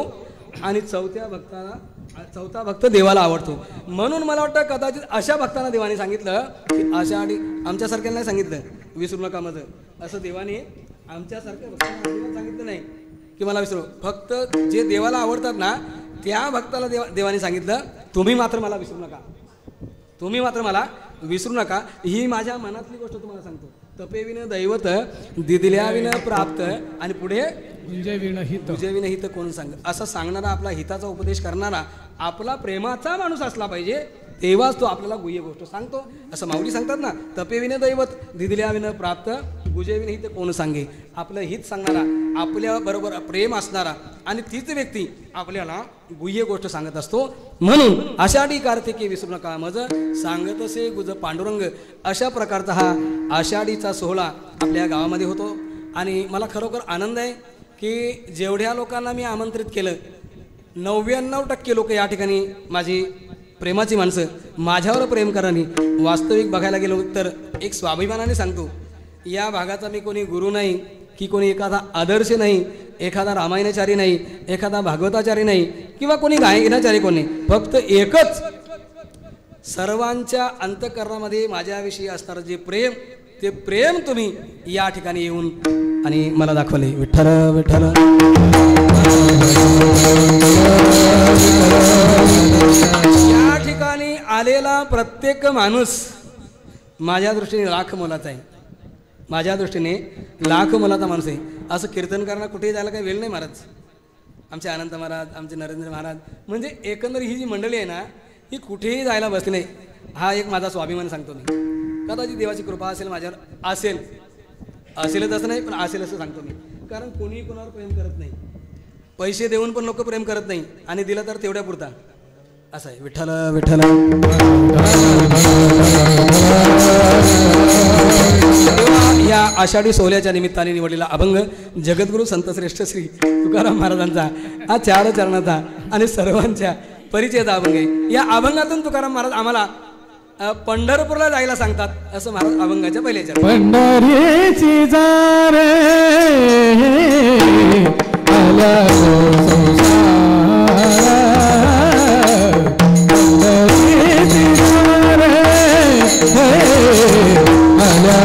आणि 4था भक्त देवाला आवडतो. म्हणून मला वाटतं कदाचित अशा भक्तांना देवाने सांगितलं की आषाढी आमच्यासारख्याला नाही सांगितलं विसरू नका माझं, असं देवाने आमच्यासारख्या भक्तांना सांगितलं नाही की मला विसरू. फक्त जे देवाला आवडतात ना त्या भक्ताला देवाने सांगितलं तुम्ही मात्र मला विसरू नका, तुम्ही मात्र मला विसरू नका. ही माझ्या मनातली गोष्ट तुम्हाला सांगतो. तपेविन दैवत दिदिल्याविन प्राप्त, आणि पुढे तुझे हित कोण सांग. असं सांगणारा, आपला हिताचा उपदेश करणारा आपला प्रेमाचा माणूस असला पाहिजे, तेव्हाच तो आपल्याला गुह्य गोष्ट सांगतो. असं माऊली सांगतात ना, तपेविन दैवत दिदिल्याविन प्राप्त गुजेविन हित कोण सांगे. आपलं हित सांगणारा, आपल्या बरोबर प्रेम असणारा, आणि तीच व्यक्ती आपल्याला गुह्य गोष्ट सांगत असतो. म्हणून आषाढी कार्तिकी विसरू नका मज सांगतसे गुज पांडुरंग. अशा प्रकारचा हा आषाढीचा सोहळा आपल्या गावामध्ये होतो. आणि मला खरोखर आनंद आहे की जेवढ्या लोकांना मी आमंत्रित केलं 99% लोक या ठिकाणी माझी प्रेमाची माणसं, माझ्यावर प्रेम करणारी. वास्तविक बघायला गेलो तर एक स्वाभिमानाने सांगतो, या भागाचा मी कोणी गुरु नाही की कोणी एखादा आदर्श नाही, एखादा रामायणाचारी नाही, एखादा भागवताचारी नाही, किंवा कोणी गायनाचारी कोणी. फक्त एकच, सर्वांच्या अंतःकरणामध्ये माझ्याविषयी असणारं जे प्रेम, ते प्रेम तुम्ही या ठिकाणी येऊन आणि मला दाखवले. विठ्ठल विठ्ठल. या ठिकाणी आलेला प्रत्येक माणूस माझ्या दृष्टीने लाख मोलाचा आहे, माझ्या दृष्टीने लाख मोलाचा माणूस आहे. असं कीर्तन करणार कुठेही जायला काही वेळ नाही महाराज. आमचे अनंत महाराज, आमचे नरेंद्र महाराज, म्हणजे एकंदर ही जी मंडळी आहे ना, ही कुठेही जायला बसली नाही. हा एक माझा स्वाभिमान सांगतो मी. कदाचित देवाची कृपा असेल माझ्यावर, असेलच असं नाही, पण असेल असं सांगतो मी. कारण कोणीही कोणावर प्रेम करत नाही, पैसे देऊन पण लोक प्रेम करत नाही, आणि दिलं तर तेवढ्या पुरता. असं आहे. विठ्ठल विठ्ठल. या आषाढी सोहळ्याच्या निमित्ताने निवडलेला अभंग जगद्गुरु संतश्रेष्ठ श्री तुकाराम महाराजांचा हा 4 चरणाचा आणि सर्वांच्या परिचयाचा अभंग आहे. या अभंगातून तुकाराम महाराज आम्हाला पंढरपूरला जायला सांगतात, असं महाराज अभंगाच्या पहिल्या चरणात. पंढरीची जा रे आला पंढरीची जा रे आला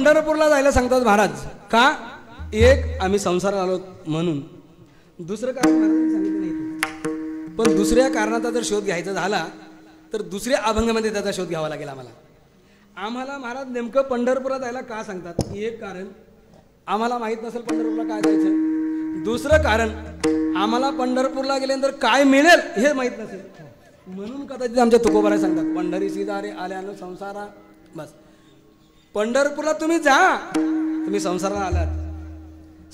पंढरपूरला जायला सांगतात महाराज का? एक आम्ही संसाराला आलो म्हणून, दुसरं कारण महाराजांनी सांगितलं नाही. पण दुसऱ्या कारणाचा जर शोध घ्यायचा झाला तर दुसऱ्या अभंगामध्ये त्याचा शोध घ्यावा लागेल आम्हाला महाराज नेमकं पंढरपूरला जायला का सांगतात? एक कारण आम्हाला माहीत नसेल पंढरपूरला काय जायचं. दुसरं कारण आम्हाला पंढरपूरला गेल्यानंतर काय मिळेल हे माहीत नसेल, म्हणून कदाचित आमच्या तुकोबाराय सांगतात पंढरीसी दारे आल्यानं संसारा. बस पंढरपूरला तुम्ही जा, तुम्ही संसाराला आलात.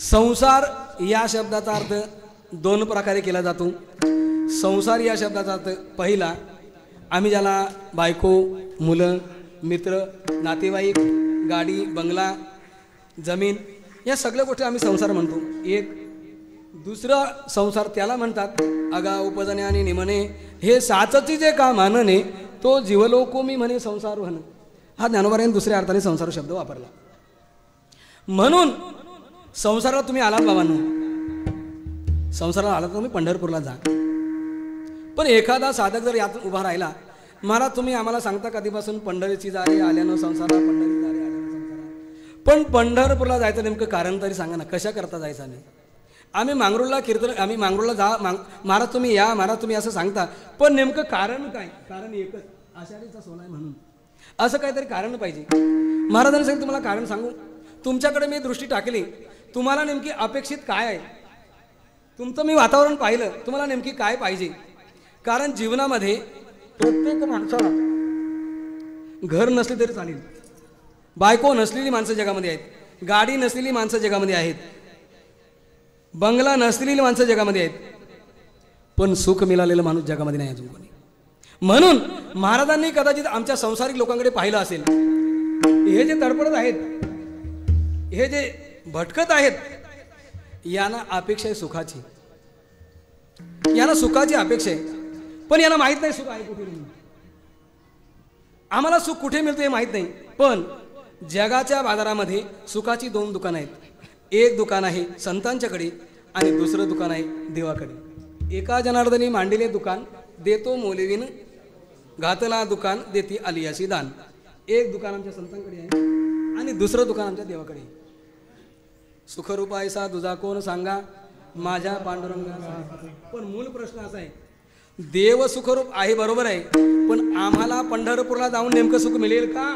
संसार या शब्दाचा अर्थ दोन प्रकारे केला जातो. संसार या शब्दाचा अर्थ पहिला, आम्ही ज्याला बायको, मुलं, मित्र, नातेवाईक, गाडी, बंगला, जमीन या सगळ्या गोष्टी आम्ही संसार म्हणतो. एक दुसरा संसार त्याला म्हणतात अगा उपजने आणि निमने, हे साचची जे का मानने तो जीवलोको मी म्हणे संसार म्हण. हा ज्ञानोबारायने दुसऱ्या अर्थाने संसार शब्द वापरला. म्हणून संसाराला तुम्ही आलात बाबांनो, संसाराला आलात तुम्ही पंढरपूरला जा. पण एखादा साधक जर यात उभा राहिला, महाराज तुम्ही आम्हाला सांगता कधीपासून पंढरीची दारे आल्यानं संसारा, पंढरी दारे आल्यानं संसारा, पण पंढरपूरला जायचं नेमकं कारण तरी सांगा ना, कशा करता जायचं नाही. आम्ही मांगरूळला कीर्तन, आम्ही मांगरूळला जा, महाराज तुम्ही या, महाराज तुम्ही असं सांगता, पण नेमकं कारण काय? कारण एकच, आषाढीचा सोहळा आहे म्हणून, असं काहीतरी कारण पाहिजे. महाराजांनी सांगितलं तुम्हाला कारण सांगू, तुमच्याकडे मी दृष्टी टाकली, तुम्हाला नेमकी अपेक्षित काय आहे, तुमचं मी वातावरण पाहिलं, तुम्हाला नेमकी काय पाहिजे. कारण जीवनामध्ये प्रत्येक माणसाला घर नसले तरी चालेल, बायको नसलेली माणसं जगामध्ये आहेत, गाडी नसलेली माणसं जगामध्ये आहेत, बंगला नसलेली माणसं जगामध्ये आहेत, पण सुख मिळालेलं माणूस जगामध्ये नाही अजून कोणी. म्हणून महाराजांनी कदाचित आमच्या संसारिक लोकांकडे पाहिलं असेल, हे जे तडपडत आहेत, हे जे भटकत आहेत, यांना अपेक्षा आहे सुखाची, यांना सुखाची अपेक्षा आहे, पण यांना माहीत नाही सुख आहे कुठे. आम्हाला सुख कुठे मिळतं हे माहीत नाही. पण जगाच्या बाजारामध्ये सुखाची दोन दुकानं आहेत. एक दुकान आहे संतांच्याकडे आणि दुसरं दुकान आहे देवाकडे. एका जनार्दनी मांडिले दुकान, देतो मोलवीन, घातला दुकान देती आलियाशी दान. एक दुकान आमच्या संतांकडे आहे आणि दुसरं दुकान आमच्या देवाकडे. सुखरूप ऐसा तुझा कोण सांगा, माझ्या पांडुरंगा. पण मूळ प्रश्न असा आहे, देव सुखरूप आहे बरोबर आहे, पण आम्हाला पंढरपूरला जाऊन नेमकं सुख मिळेल का?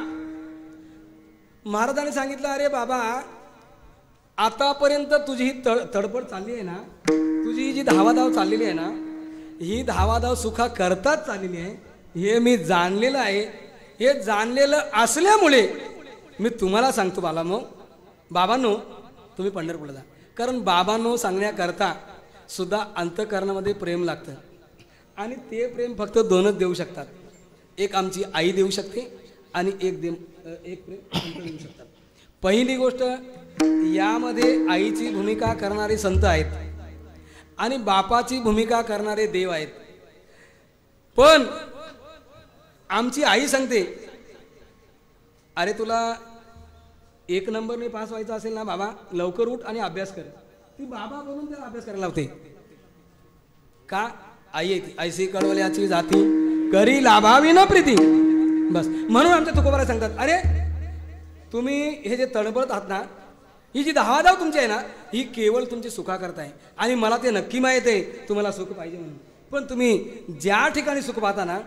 महाराजांनी सांगितलं, अरे बाबा आतापर्यंत तुझी ही तडपड चालली आहे ना, तुझी ही जी धावाधाव चाललेली आहे ना, ही धावाधाव सुखा करताच चाललेली आहे, हे मी जाणलेलं आहे. हे जाणलेलं असल्यामुळे मी तुम्हाला सांगतो बाबांनो तुम्ही पंढरपूरला जा. कारण बाबांनो सांगण्याकरता सुद्धा अंतःकरणामध्ये प्रेम लागतं आणि ते प्रेम फक्त दोनच देऊ शकतात. एक आमची आई देऊ शकते आणि एक प्रेम संत देऊ शकतात. पहिली गोष्ट, यामध्ये आईची भूमिका करणारे संत आहेत आणि बापाची भूमिका करणारे देव आहेत. पण आमची आई सांगते, अरे तुला 1 नंबरने पास व्हायचं असेल ना बाबा, लवकर उठ आणि अभ्यास कर. ती बाबा बोलून त्याला अभ्यास करायला लावते. का? आई आहे ती, ऐशी कळवल्याची जाती करी लाभावी न प्रीती. बस म्हणून आमच्या तुकोबाराय सांगतात, अरे तुम्ही हे जे तडबडत आहात ना, ही जी धावाधाव तुमची आहे ना, ही केवळ तुमची सुखा करताय आणि मला ते नक्की माहीत आहे तुम्हाला सुख पाहिजे म्हणून. पण तुम्ही ज्या ठिकाणी सुख पाहता ना,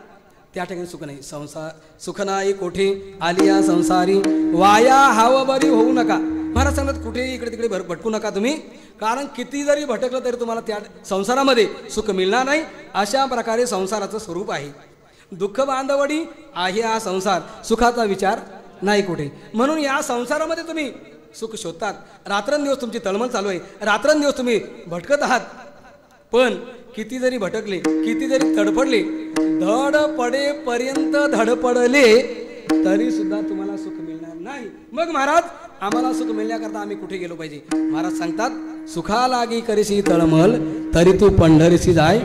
त्या ठिकाणी सुख नाही. संसार सुख नाही कोठे आलिया संसारी, वाया हाव बरी होऊ नका. महाराज सांगतात कुठेही इकडे तिकडे भटकू नका तुम्ही, कारण किती जरी भटकलं तरी तुम्हाला त्या संसारामध्ये सुख मिळणार नाही. अशा प्रकारे संसाराचं स्वरूप आहे. दुःख बांधवडी आहे हा संसार, सुखाचा विचार नाही कुठे. म्हणून या संसारामध्ये तुम्ही सुख शोधतात. रात्रंदिवस तुमची तळमळ चालू आहे, रात्रंदिवस तुम्ही भटकत आहात. पण किती जरी भटकले, किती जरी तडफडले, धडपडेपर्यंत धडपडले तरी सुद्धा तुम्हाला सुख मिळणार नाही. मग महाराज आम्हाला सुख मिळण्याकरता आम्ही कुठे गेलो पाहिजे? महाराज सांगतात, सुखा लागी करीशी तळमळ तरी तू पंढरीशी जाय.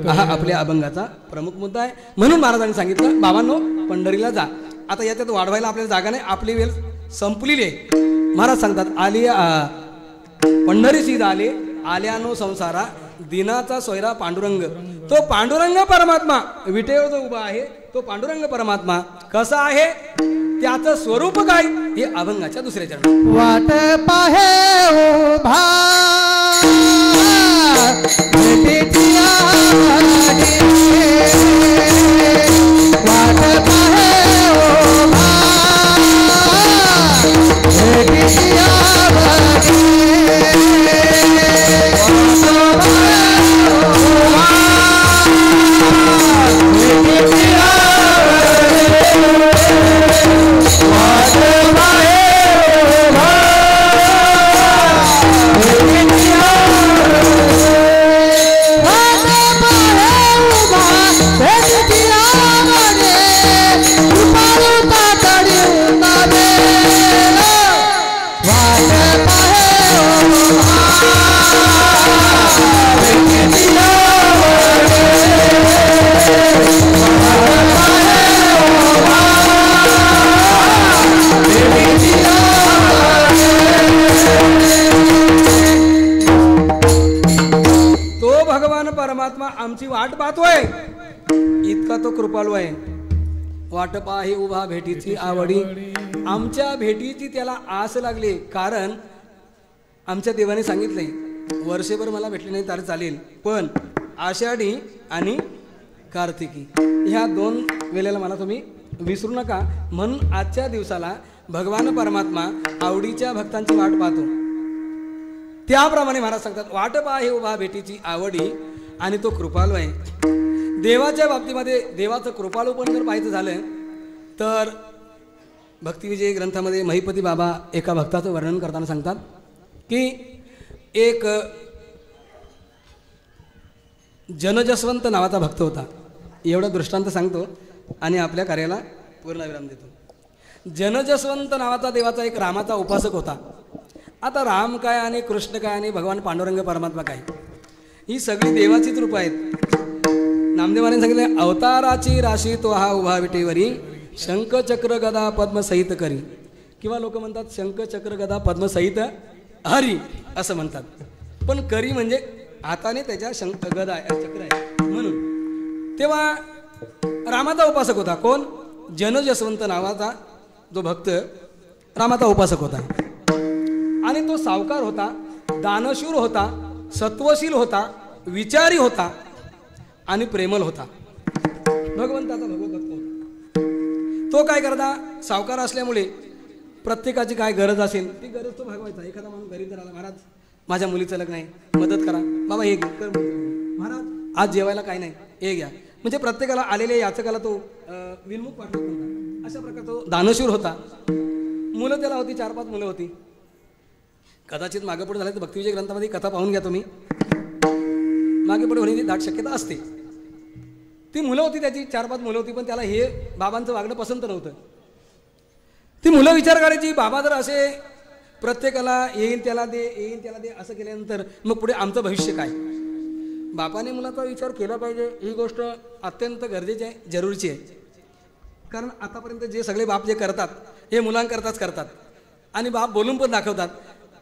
हा आपल्या अभंगाचा प्रमुख मुद्दा आहे. म्हणून महाराजांनी सांगितलं, बाबांनो पंढरीला जा. आता याच्यात वाढवायला आपल्याला जागा नाही, आपली वेळ संपलेली आहे. महाराज सांगतात, आलिया पंढरीशी झाले आल्यानो संसारा, दिनाचा सोयरा पांडुरंग. तो पांडुरंग परमात्मा विटेवर जो उभा आहे, तो पांडुरंग परमात्मा कसा आहे त्याचं स्वरूप काय हे अभंगाच्या दुसऱ्या चरणात. वाट पाहे उभा भेटीची आवाडी. वाट पाहे उभा भेटीची आवाडी. परमात्मा आमची वाट पाहतोय इतका तो कृपाळू आहे. वाट पाहे उभा भेटीची आवडी. आमच्या भेटीची त्याला आस लागली. कारण आमच्या देवाने सांगितले वर्षभर मला भेटले नाही तर चालेल, पण आषाढी आणि कार्तिकी ह्या 2 वेळेला मला तुम्ही विसरू नका. म्हणून आजच्या दिवसाला भगवान परमात्मा आवडीच्या भक्तांची वाट पाहतो. त्याप्रमाणे महाराज सांगतात वाट पाहे उभा भेटीची आवडी. आणि तो कृपाळू आहे. देवाच्या बाबतीमध्ये देवाचं कृपाळूपण जर पाहायचं झालं तर भक्तिविजय ग्रंथामध्ये महिपती बाबा एका भक्ताचं वर्णन करताना सांगतात की एक जनजसवंत नावाचा भक्त होता. एवढा दृष्टांत सांगतो आणि आपल्या कार्याला पूर्णविराम देतो. जनजसवंत नावाचा देवाचा एक रामाचा उपासक होता. आता राम काय आणि कृष्ण काय आणि भगवान पांडुरंग परमात्मा काय ही सगळी देवाचीच रूप आहेत. नामदेवाने सांगितले अवताराची राशी तो हा उभा विटेवरी शंख चक्र गदा पद्म सहित करी. किंवा लोक म्हणतात शंख चक्र गदा पद्म सहित हरी असं म्हणतात, पण करी म्हणजे हाताने त्याच्या शंख गदा चक्र आहे म्हणून. तेव्हा रामाचा उपासक होता. कोण? जनजसवंत नावाचा जो भक्त रामाचा उपासक होता. आणि तो सावकार होता, दानशूर होता, सत्वशील होता, विचारी होता आणि प्रेमल होता. भगवंताचा भगवत भक्त होता. तो काय करता सावकार असल्यामुळे प्रत्येकाची काय गरज असेल ती गरज तो भागवायचा. एखादा माणूस गरीब जर आला, महाराज माझ्या मुलीचं लग्न आहे, मदत करा. बाबा हे कर. महाराज आज जेवायला काय नाही, हे घ्या. म्हणजे प्रत्येकाला आलेल्या याचकाला तो विनमुख पाठवत नव्हता. अशा प्रकारे तो दानशूर होता. मुलं त्याला होती, 4-5 मुलं होती. कदाचित मागे पुढे झाले तर भक्तिविजय ग्रंथामध्ये कथा पाहून घ्या तुम्ही. मागे पुढे होण्याची दाट शक्यता असते. ती मुलं होती, त्याची 4-5 मुलं होती, पण त्याला हे बाबांचं वागणं पसंत नव्हतं. ती मुलं विचार करायची बाबा जर असे प्रत्येकाला येईल त्याला दे, येईल त्याला दे असं केल्यानंतर मग पुढे आमचं भविष्य काय. बापाने मुलाचा विचार केला पाहिजे. ही गोष्ट अत्यंत गरजेची आहे, जरुरीची आहे. कारण आतापर्यंत जे सगळे बाप जे करतात हे मुलांकरताच करतात आणि बाप बोलून पण दाखवतात.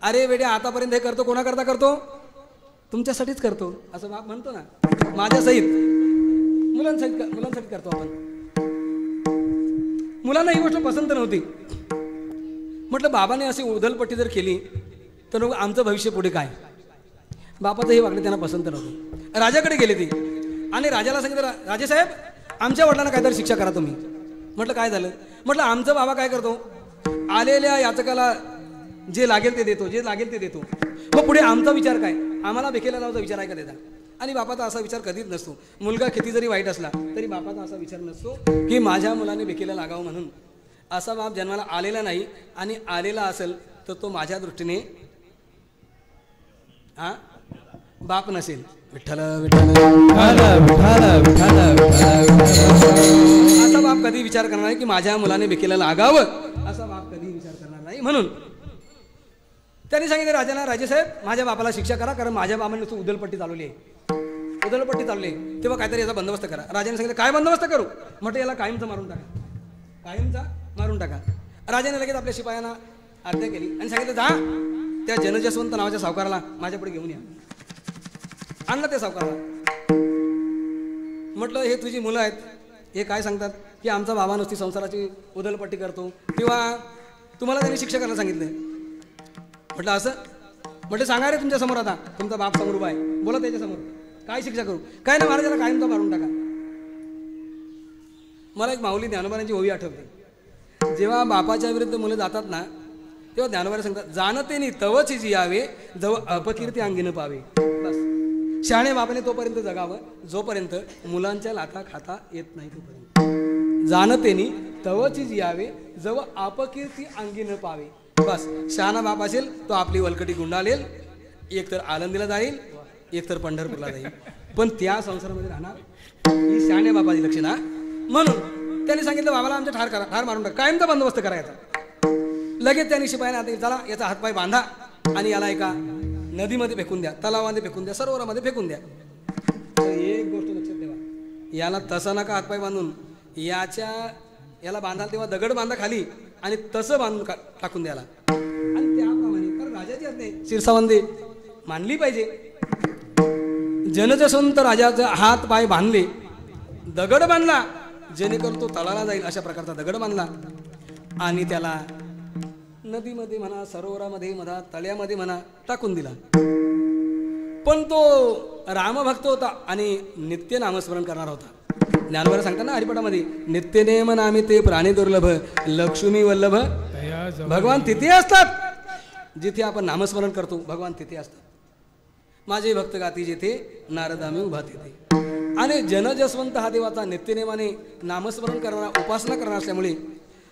अरे बेटे आतापर्यंत हे करतो, कोणाकरता करतो? तुमच्यासाठीच करतो असं बाप म्हणतो ना. माझ्यासहित मुलांसाठी करतो आपण. मुलांना ही गोष्ट पसंत नव्हती. म्हटलं बाबाने अशी उधलपट्टी जर केली तर मग आमचं भविष्य पुढे काय. बापाचं हे वागणं त्यांना पसंत नव्हतं. राजाकडे गेले ती आणि राजाला सांगितलं राजेसाहेब आमच्या वडिलांना काहीतरी शिक्षा करा तुम्ही. म्हटलं काय झालं? म्हटलं आमचं बाबा काय करतो, आलेल्या याचकाला जे लागेल ते देतो, जे लागेल ते देतो. मग पुढे आमचा विचार काय, आम्हाला भेकेला लावायचा विचार आहे का त्याचा. आणि बापाचा असा विचार कधीच नसतो. मुलगा किती जरी वाईट असला तरी बापाचा असा विचार नसतो की माझ्या मुलाने भेकेला लागावं म्हणून. असा बाप जन्माला आलेला नाही आणि आलेला असेल तर तो माझ्या दृष्टीने बाप नसेल. विठ्ठल विठ्ठल असा बाप कधी विचार करणार नाही की माझ्या मुलाने भेकेला लागावं. असा बाप कधी विचार करणार नाही. म्हणून त्यांनी सांगितलं राजाला राजेसाहेब माझ्या बापाला शिक्षा करा, कारण माझ्या बाबाने नुसतं उदलपट्टी चालवली आहे, उदलपट्टी चालवली. तेव्हा काहीतरी याचा बंदोबस्त करा. राजाने सांगितलं काय बंदोबस्त करू? म्हटलं याला कायमचा मारून टाका, कायमचा मारून टाका. राजाने लगेच आपल्या शिपायांना आज्ञा केली आणि सांगितलं जा त्या जनजसवंत नावाच्या सावकाराला माझ्या पुढे घेऊन या. आणलं त्या सावकाराला. म्हटलं हे तुझी मुलं आहेत, हे काय सांगतात की आमचा बाबा नुसती संसाराची उधलपट्टी करतो, किंवा तुम्हाला त्यांनी शिक्षा करायला सांगितलं. म्हटलं असं, म्हटलं सांगा रे तुमच्या समोर, आता तुमचा बाप समोर उभा आहे, बोला त्याच्यासमोर, काय शिक्षा करू? काय नाही महाराजाला कायमचा मारून टाका. मला एक माऊली ज्ञानोबांची ओवी आठवते. जेव्हा बापाच्या विरुद्ध मुलं जातात ना, तेव्हा ज्ञानोबाने सांगतात, जाणतेनी तवच जियावे जव अपकीर्ती अंगी न पावे. बस, शहाणे बापाने तोपर्यंत जगावं जोपर्यंत मुलांच्या लाथा खाता येत नाही तोपर्यंत. जाणतेनी तवच जियावे जव अपकीर्ती अंगी न पावे. बस, शहाणा बाप असेल तो आपली वलकटी गुंडाळेल, एकतर आळंदीला जाईल, एकतर पंढरपूरला जाईल, पण त्या संसारामध्ये राहणार ही शहाण्या बापाची लक्षणा. म्हणून त्यांनी सांगितलं, बाबाला आमच्या ठार मारून टाक, कायमचा बंदोबस्त करायचा. लगेच त्यांनी शिपायाने आता चला याचा हातपाय बांधा आणि याला एका नदीमध्ये फेकून द्या, तलावामध्ये फेकून द्या, सरोवरामध्ये फेकून द्या. तर एक गोष्ट लक्षात ठेवा, याला तसं नका हातपाय बांधून, याला बांधाल तेव्हा दगड बांधा खाली आणि तसं बांधून टाकून द्याला. आणि त्याप्रमाणे, कारण राजाची आज्ञा आहे, शिरसावंदी मानली पाहिजे. जनजसवंत राजाचा हात पाय बांधले, दगड बांधला जेणेकरून तो तळाला जाईल, अशा प्रकारचा दगड बांधला आणि त्याला नदीमध्ये म्हणा, सरोवरामध्ये म्हणा, तळ्यामध्ये म्हणा टाकून दिला. पण तो रामभक्त होता आणि नित्य नामस्मरण करणार होता. ज्ञानोबा सांगतात ना हरिपाठामध्ये, नित्यनेम नामी ते प्राणी दुर्लभ, लक्ष्मी वल्लभ भगवान तिथे असतात. जिथे आपण नामस्मरण करतो भगवान तिथे असतात. माझे भक्त गाती जिथे नारदामी उभा तिथे. आणि जनजसवंत हा देवाचा नित्यनेमाने नामस्मरण करणारा, उपासना करणार असल्यामुळे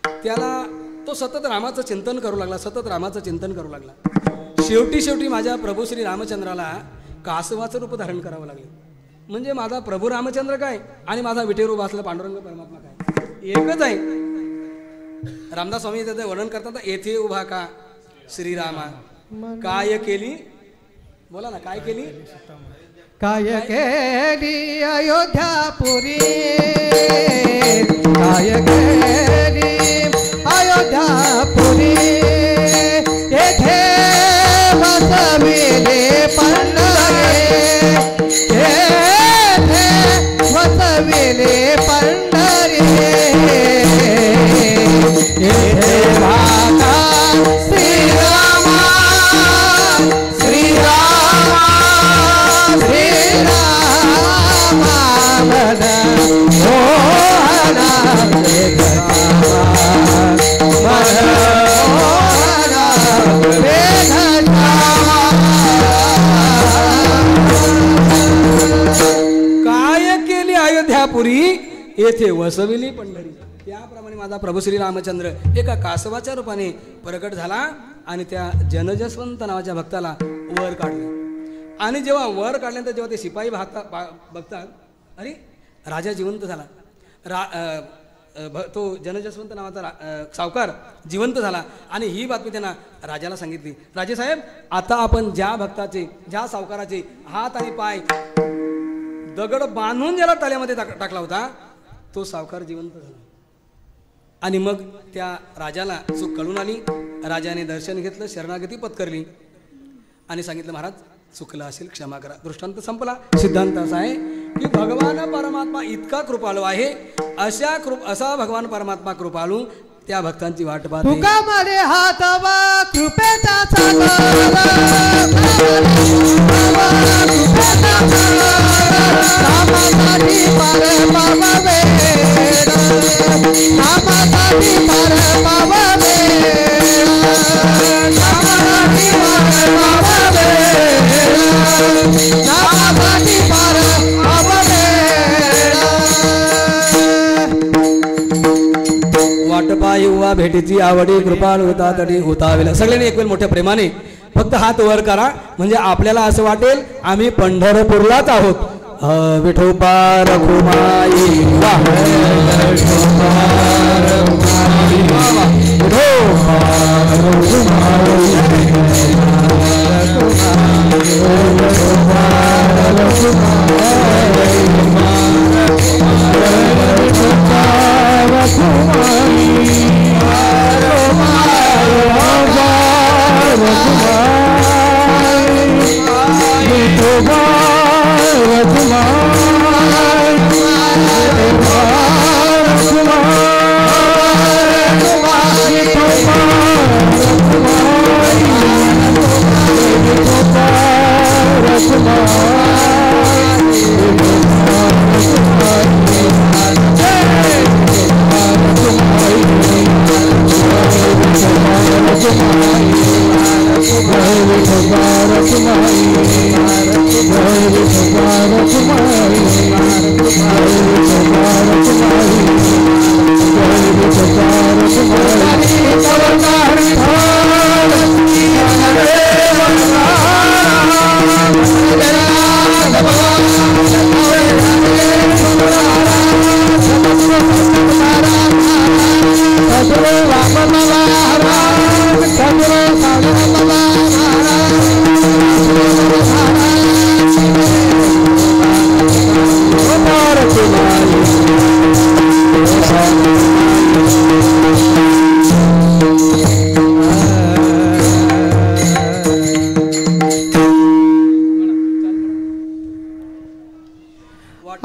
त्याला तो सतत रामाचं चिंतन करू लागला, सतत रामाचं चिंतन करू लागला. शेवटी माझ्या प्रभू श्री रामचंद्राला कासवाचं रूप धारण करावं लागले. म्हणजे माझा प्रभू रामचंद्र काय आणि माझा विटेवर उभा असलेला पांडुरंग परमात्मा काय, एकच आहे. रामदास स्वामी त्याचं वर्णन करतात, येथे उभा का श्रीरामा, काय केली, बोला ना, काय केली, काय केली अयोध्यापुरी, काय केली अयोध्यापुरी, येथे वसविले पंढरी, येथे वसविले पंढरी, येथे भाता श्रीरामा, श्रीरामा, श्रीरामा मन मोहना काय केली अयोध्यापुरी, येथे वसविली पंढरी. त्याप्रमाणे माझा प्रभू श्री रामचंद्र एका कासवाच्या रूपाने प्रकट झाला आणि त्या जनजसवंत नावाच्या भक्ताला वर काढलं. आणि जेव्हा वर काढल्यानंतर जेव्हा ते शिपाई बघतात, अरे राजा जिवंत झाला, तो जनजसवंत नावाचा सावकार जिवंत झाला. आणि ही बातमी त्यांना राजाला सांगितली. राजेसाहेब, आता आपण ज्या भक्ताचे, ज्या सावकाराचे हात आणि पाय दगड बांधून ज्याला तळ्यामध्ये टाकला होता, तो सावकार जिवंत झाला. आणि मग त्या राजाला चूक कळून आली. राजाने दर्शन घेतलं, शरणागती पत्करली आणि सांगितलं, महाराज चुकलं असेल क्षमा करा. दृष्टांत संपला. सिद्धांत असा आहे की भगवान परमात्मा इतका कृपाळू आहे, असा भगवान परमात्मा कृपाळू त्या भक्तांची वाट पाहते. तुका मले हातवा कृपेचा सागर, नामासाठी पार पावावे, नामासाठी पार पावावे, नामासाठी पार पावावे, नामासाठी पार पावावे. वाटपा युवा भेटीची आवडी कृपाळ होता तडी होतावेला. सगळ्यांनी एक वेळ मोठ्या प्रेमाने फक्त हात वर करा, म्हणजे आपल्याला असं वाटेल आम्ही पंढरपूरलाच आहोत. विठोबा रघुमाई वाह, रघुमाई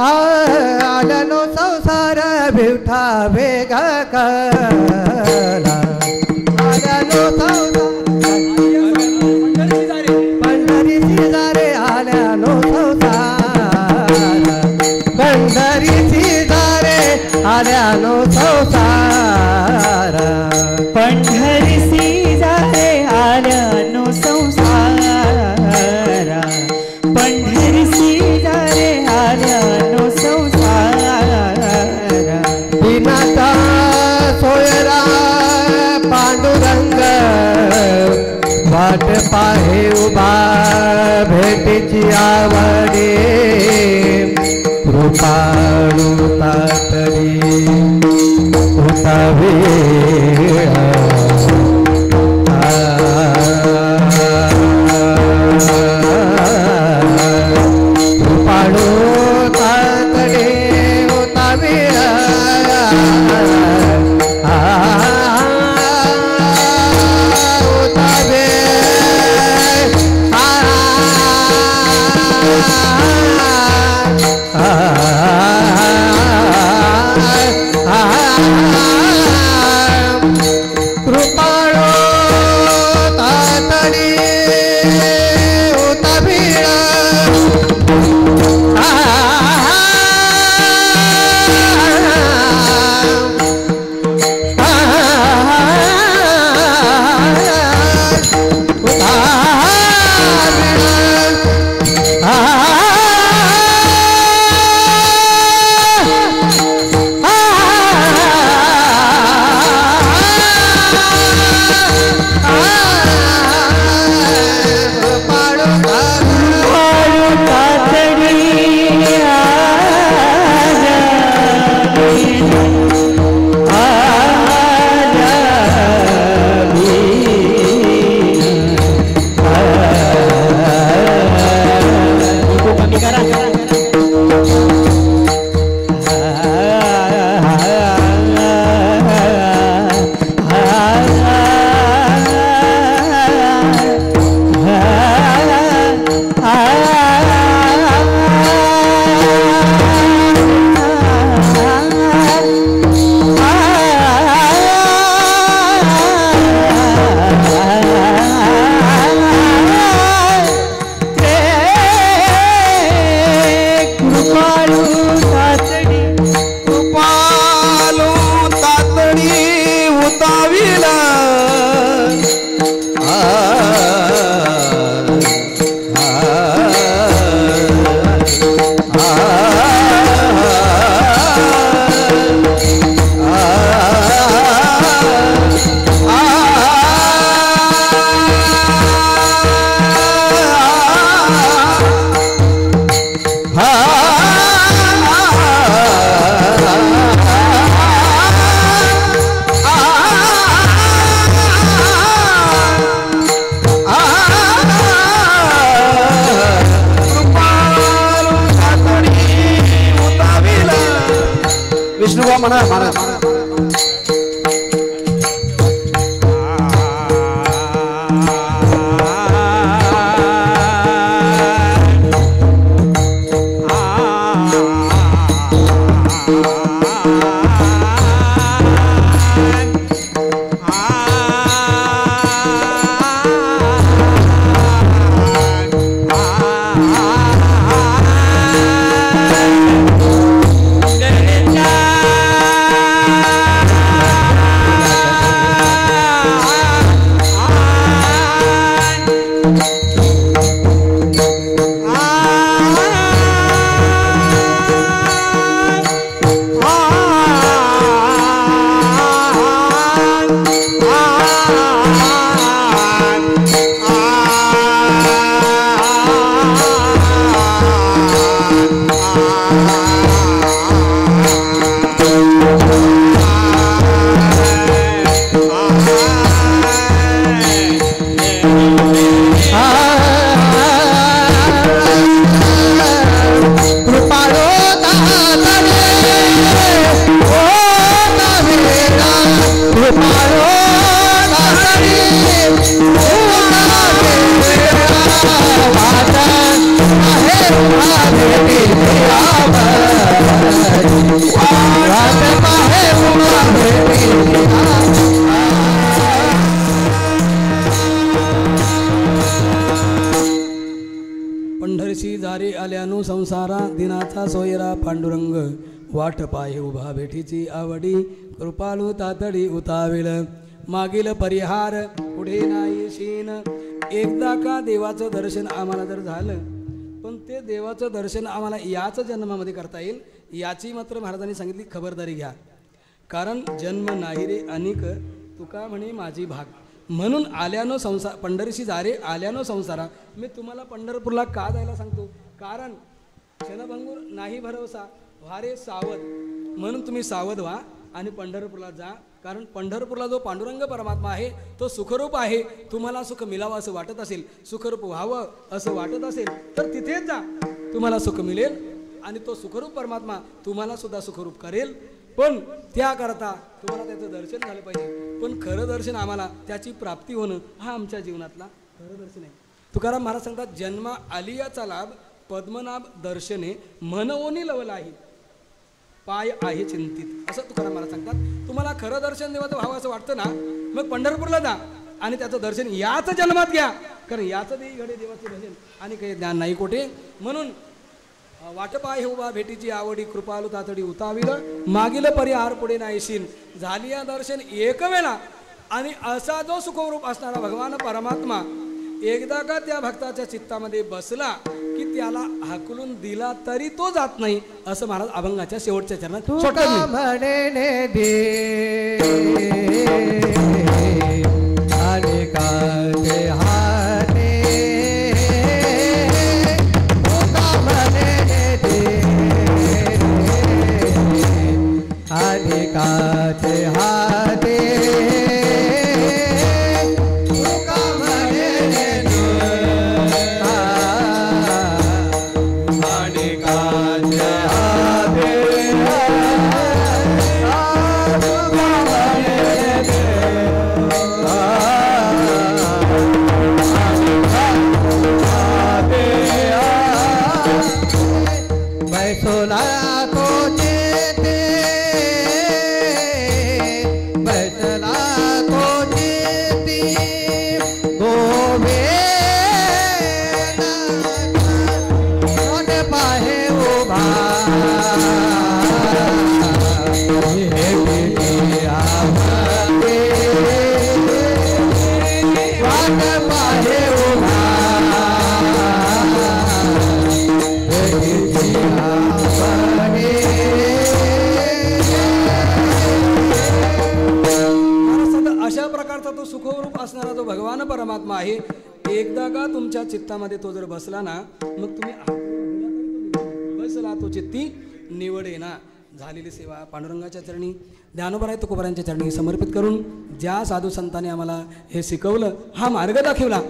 आल्यानो संसार भिवठा भेगा कला आल्यानो संसार पंढरीची जारे आल्यानो संसार पंढरीची जारे आल्यानो संसार पंढरीची जारे आल्यानो संसार पंढरीची जारे आल्यानो संसार बिनाचा सोयरा पांडुरंग वाट पाहे उभा भेटीची आवडे कृपाळू तातडी होता वेळ कृपाळू तातडे होता वेळ होता वेळ कृपाळू तातडी होता वेळ विष्णुबा म्हणा महाराज भक्ताचा सोयरा पांडुरंग वाट पाहे उभा भेटीची आवडी कृपाळू तातडी उताविल मागील परिहार पुढे नाही शीन एकदा का देवाचं दर्शन आम्हाला जर झालं पण ते देवाचं दर्शन आम्हाला याच जन्मामध्ये करता येईल याची मात्र महाराजांनी सांगितली खबरदारी घ्या. कारण जन्म नाही रे अनिक तुका म्हणे माझी भाग. म्हणून आल्यानो संसार पंढरीशी जा रे आल्यानो संसारा. मी तुम्हाला पंढरपूरला का जायला सांगतो कारण क्षणभंगूर नाही भरवसा व्हारे सावध. म्हणून तुम्ही सावध व्हा आणि पंढरपूरला जा. कारण पंढरपूरला जो पांडुरंग परमात्मा आहे तो सुखरूप आहे. तुम्हाला सुख मिळावं असं वाटत असेल सुखरूप व्हावं असं वाटत असेल तर तिथेच जा तुम्हाला सुख मिळेल आणि तो सुखरूप परमात्मा तुम्हाला सुद्धा सुखरूप करेल. पण त्याकरता तुम्हाला त्याचं दर्शन झालं पाहिजे. पण खरं दर्शन आम्हाला त्याची प्राप्ती होणं हा आमच्या जीवनातला खरं दर्शन आहे. तुकाराम महाराज सांगतात जन्मा आलियाचा लाभ पद्मनाभ दर्शने मनवोनी लवला आहे पाय आहे चिंतित असं तुकाराम महाराज सांगतात. तुम्हाला खरं दर्शन देवाचं व्हावं असं वाटतं ना मग पंढरपूरला जा आणि त्याचं दर्शन याच जन्मात घ्या. कारण याचं देही घडे देवाचे भजन आणि काही ज्ञान नाही कोठे. म्हणून वाटपाय उभा भेटीची आवडी कृपालू तातडी उताविल मागील परिहार पुढे नाहीशीन. झाली या दर्शन एक वेळा आणि असा जो सुखरूप असणारा भगवान परमात्मा एकदा का त्या भक्ताच्या चित्तामध्ये बसला की त्याला हाकलून दिला तरी तो जात नाही असं महाराज अभंगाच्या शेवटच्या चरणात म्हणे दे अनेकाचे हाते अनेकाचे हाते सुखरूप असणारा जो भगवान परमात्मा आहे एकदा का तुमच्या चित्तामध्ये तो जर बसला ना मग तुम्ही बसला तो चित्ती निवडे ना. झालेली सेवा पांडुरंगाच्या चरणी ज्ञानोबराय तुकोबरायांच्या चरणी समर्पित करून ज्या साधू संतांनी आम्हाला हे शिकवलं हा मार्ग दाखवला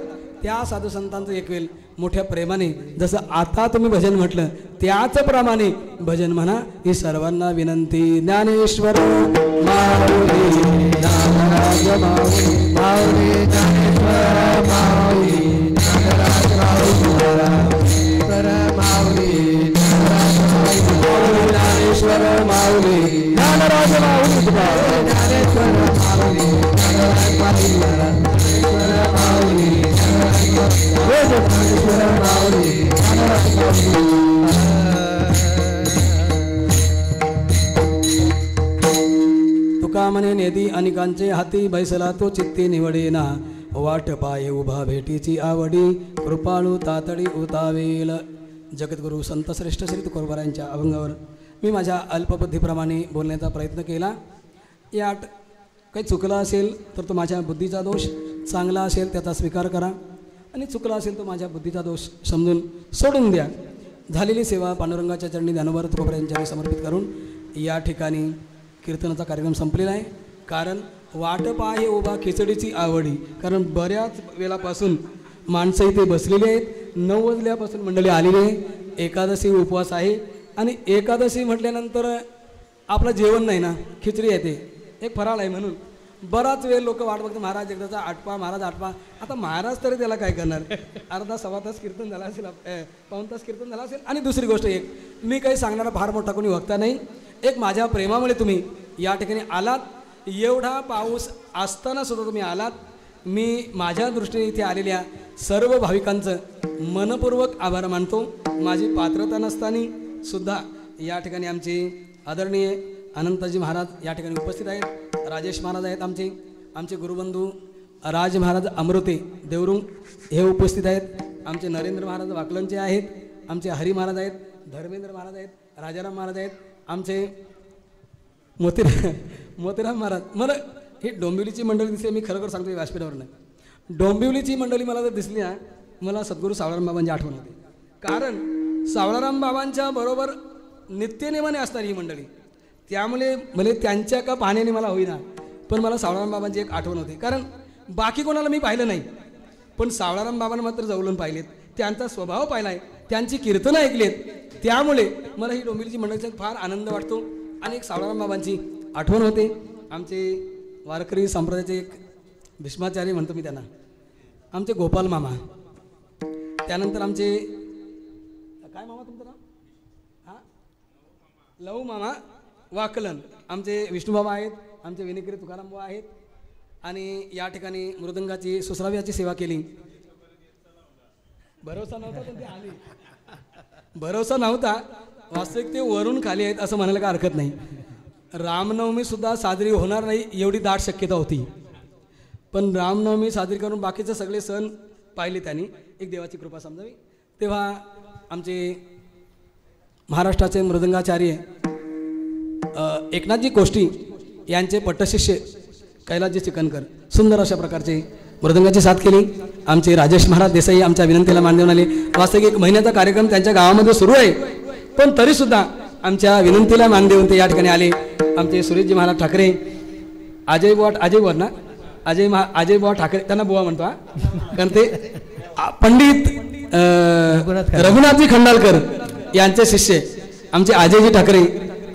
त्या साधू संतांचं एक वेळ मोठ्या प्रेमाने जसं आता तुम्ही भजन म्हटलं त्याच प्रमाणे भजन म्हणा ही सर्वांना विनंती. ज्ञानेश्वर माऊली नागराज माऊली माऊली ज्ञानेश्वर माऊली नागराज माऊली ज्ञानेश्वर माऊली नागराज माऊली ज्ञानेश्वर माऊली माऊली तुका म्हणे नेदी अनेकांचे हाती बैसला तो चित्ती निवडेना. वाट पाये उभा भेटीची आवडी कृपाळू तातडी उतावेल. जगद्गुरु संत श्रेष्ठ श्री तुकोबरायांच्या अभंगावर मी माझ्या अल्पबुद्धीप्रमाणे बोलण्याचा प्रयत्न केला. यात काही चुकलं असेल तर तो माझ्या बुद्धीचा दोष, चांगला असेल त्याचा स्वीकार करा आणि चुकला असेल तो माझ्या बुद्धीचा दोष समजून सोडून द्या. झालेली सेवा पांडुरंगाच्या चरणी ज्ञानोबा तुकोबरायांच्या समर्पित करून या ठिकाणी कीर्तनाचा कार्यक्रम संपलेला आहे. कारण वाट पाहे उभा खिचडीची आवडी. कारण बऱ्याच वेळापासून माणसं इथे बसलेली आहेत. 9 वाजल्यापासून मंडळी आलेली आहे. एकादशी उपवास आहे आणि एकादशी म्हटल्यानंतर आपलं जेवण नाही ना खिचडी येते एक फराळ आहे. म्हणून बराच वेळ लोक वाट बघतात महाराज एकदाचा आटपा महाराज आटपा. आता महाराज तरी त्याला काय करणार अर्धा सव्वा तास कीर्तन झाला असेल पाऊण तास कीर्तन झाला असेल. आणि दुसरी गोष्ट एक मी काही सांगणारा फार मोठा कोणी वक्ता नाही. एक माझ्या प्रेमामुळे तुम्ही या ठिकाणी आलात. एवढा पाऊस असताना सुद्धा तुम्ही आलात. मी माझ्या दृष्टीने इथे आलेल्या सर्व भाविकांचं मनपूर्वक आभार मानतो. माझी पात्रता नसताना सुद्धा या ठिकाणी आमचे आदरणीय अनंतजी महाराज या ठिकाणी उपस्थित आहेत. राजेश महाराज आहेत आमचे गुरुबंधू राज महाराज अमृते देवरुंग हे उपस्थित आहेत. आमचे नरेंद्र महाराज वाकलनचे आहेत. आमचे हरी महाराज आहेत. धर्मेंद्र महाराज आहेत. राजाराम महाराज आहेत. आमचे मोतीराम महाराज. मला ही डोंबिवलीची मंडळी दिसली. मी खरोखर सांगतो व्यासपीठावरून डोंबिवलीची मंडळी मला जर दिसली ना मला सद्गुरू सावळाराम बाबांची आठवण होते. कारण सावळाराम बाबांच्या बरोबर नित्यनेमाने असणार ही मंडळी. त्यामुळे भले त्यांच्या का पाहण्याने मला होईना पण मला सावळाराम बाबांची एक आठवण होते. कारण बाकी कोणाला मी पाहिलं नाही पण सावळाराम बाबांना मात्र जवळून पाहिलेत. त्यांचा स्वभाव पाहिला आहे. त्यांची कीर्तनं ऐकलीत. त्यामुळे मला ही डोंबिवलीची मंडळीचा फार आनंद वाटतो आणि एक सावळाराम बाबांची आठवण होते. आमचे वारकरी संप्रदायाचे एक भीष्माचार्य म्हणतो मी त्यांना. आमचे गोपाल मामा. त्यानंतर आमचे काय मामा तुमचं नाव? हां लहू मामा वाकलन. आमचे विष्णूबाबा आहेत. आमचे विनिकरी तुकाराम बाबा आहेत. आणि या ठिकाणी मृदंगाची सुसराव्याची सेवा केली. भरोसा नव्हता पण ते आली. भरोसा नव्हता वास्तविक ते वरून खाली आहेत असं म्हणायला काय हरकत नाही. रामनवमीसुद्धा साजरी होणार नाही एवढी दाट शक्यता होती पण रामनवमी साजरी करून बाकीचे सगळे सण पाहिले त्यांनी. एक देवाची कृपा समजावी. तेव्हा आमचे महाराष्ट्राचे मृदंगाचार्य एकनाथजी कोष्टी यांचे पट्टशिष्य कैलासजी चिकनकर सुंदर अशा प्रकारचे मृदंगाची साथ केली. आमचे राजेश महाराज देसाई आमच्या विनंतीला मान देऊन आले. वास्तविक एक महिन्याचा कार्यक्रम त्यांच्या गावामध्ये सुरू आहे पण तरीसुद्धा आमच्या विनंतीला मान देऊन ते या ठिकाणी आले. आमचे सुरेशजी महाराज ठाकरे अजय बुवा ठाकरे त्यांना बुवा म्हणतो हा कारण ते पंडित रघुनाथजी खंडालकर यांचे शिष्य आमचे अजयजी ठाकरे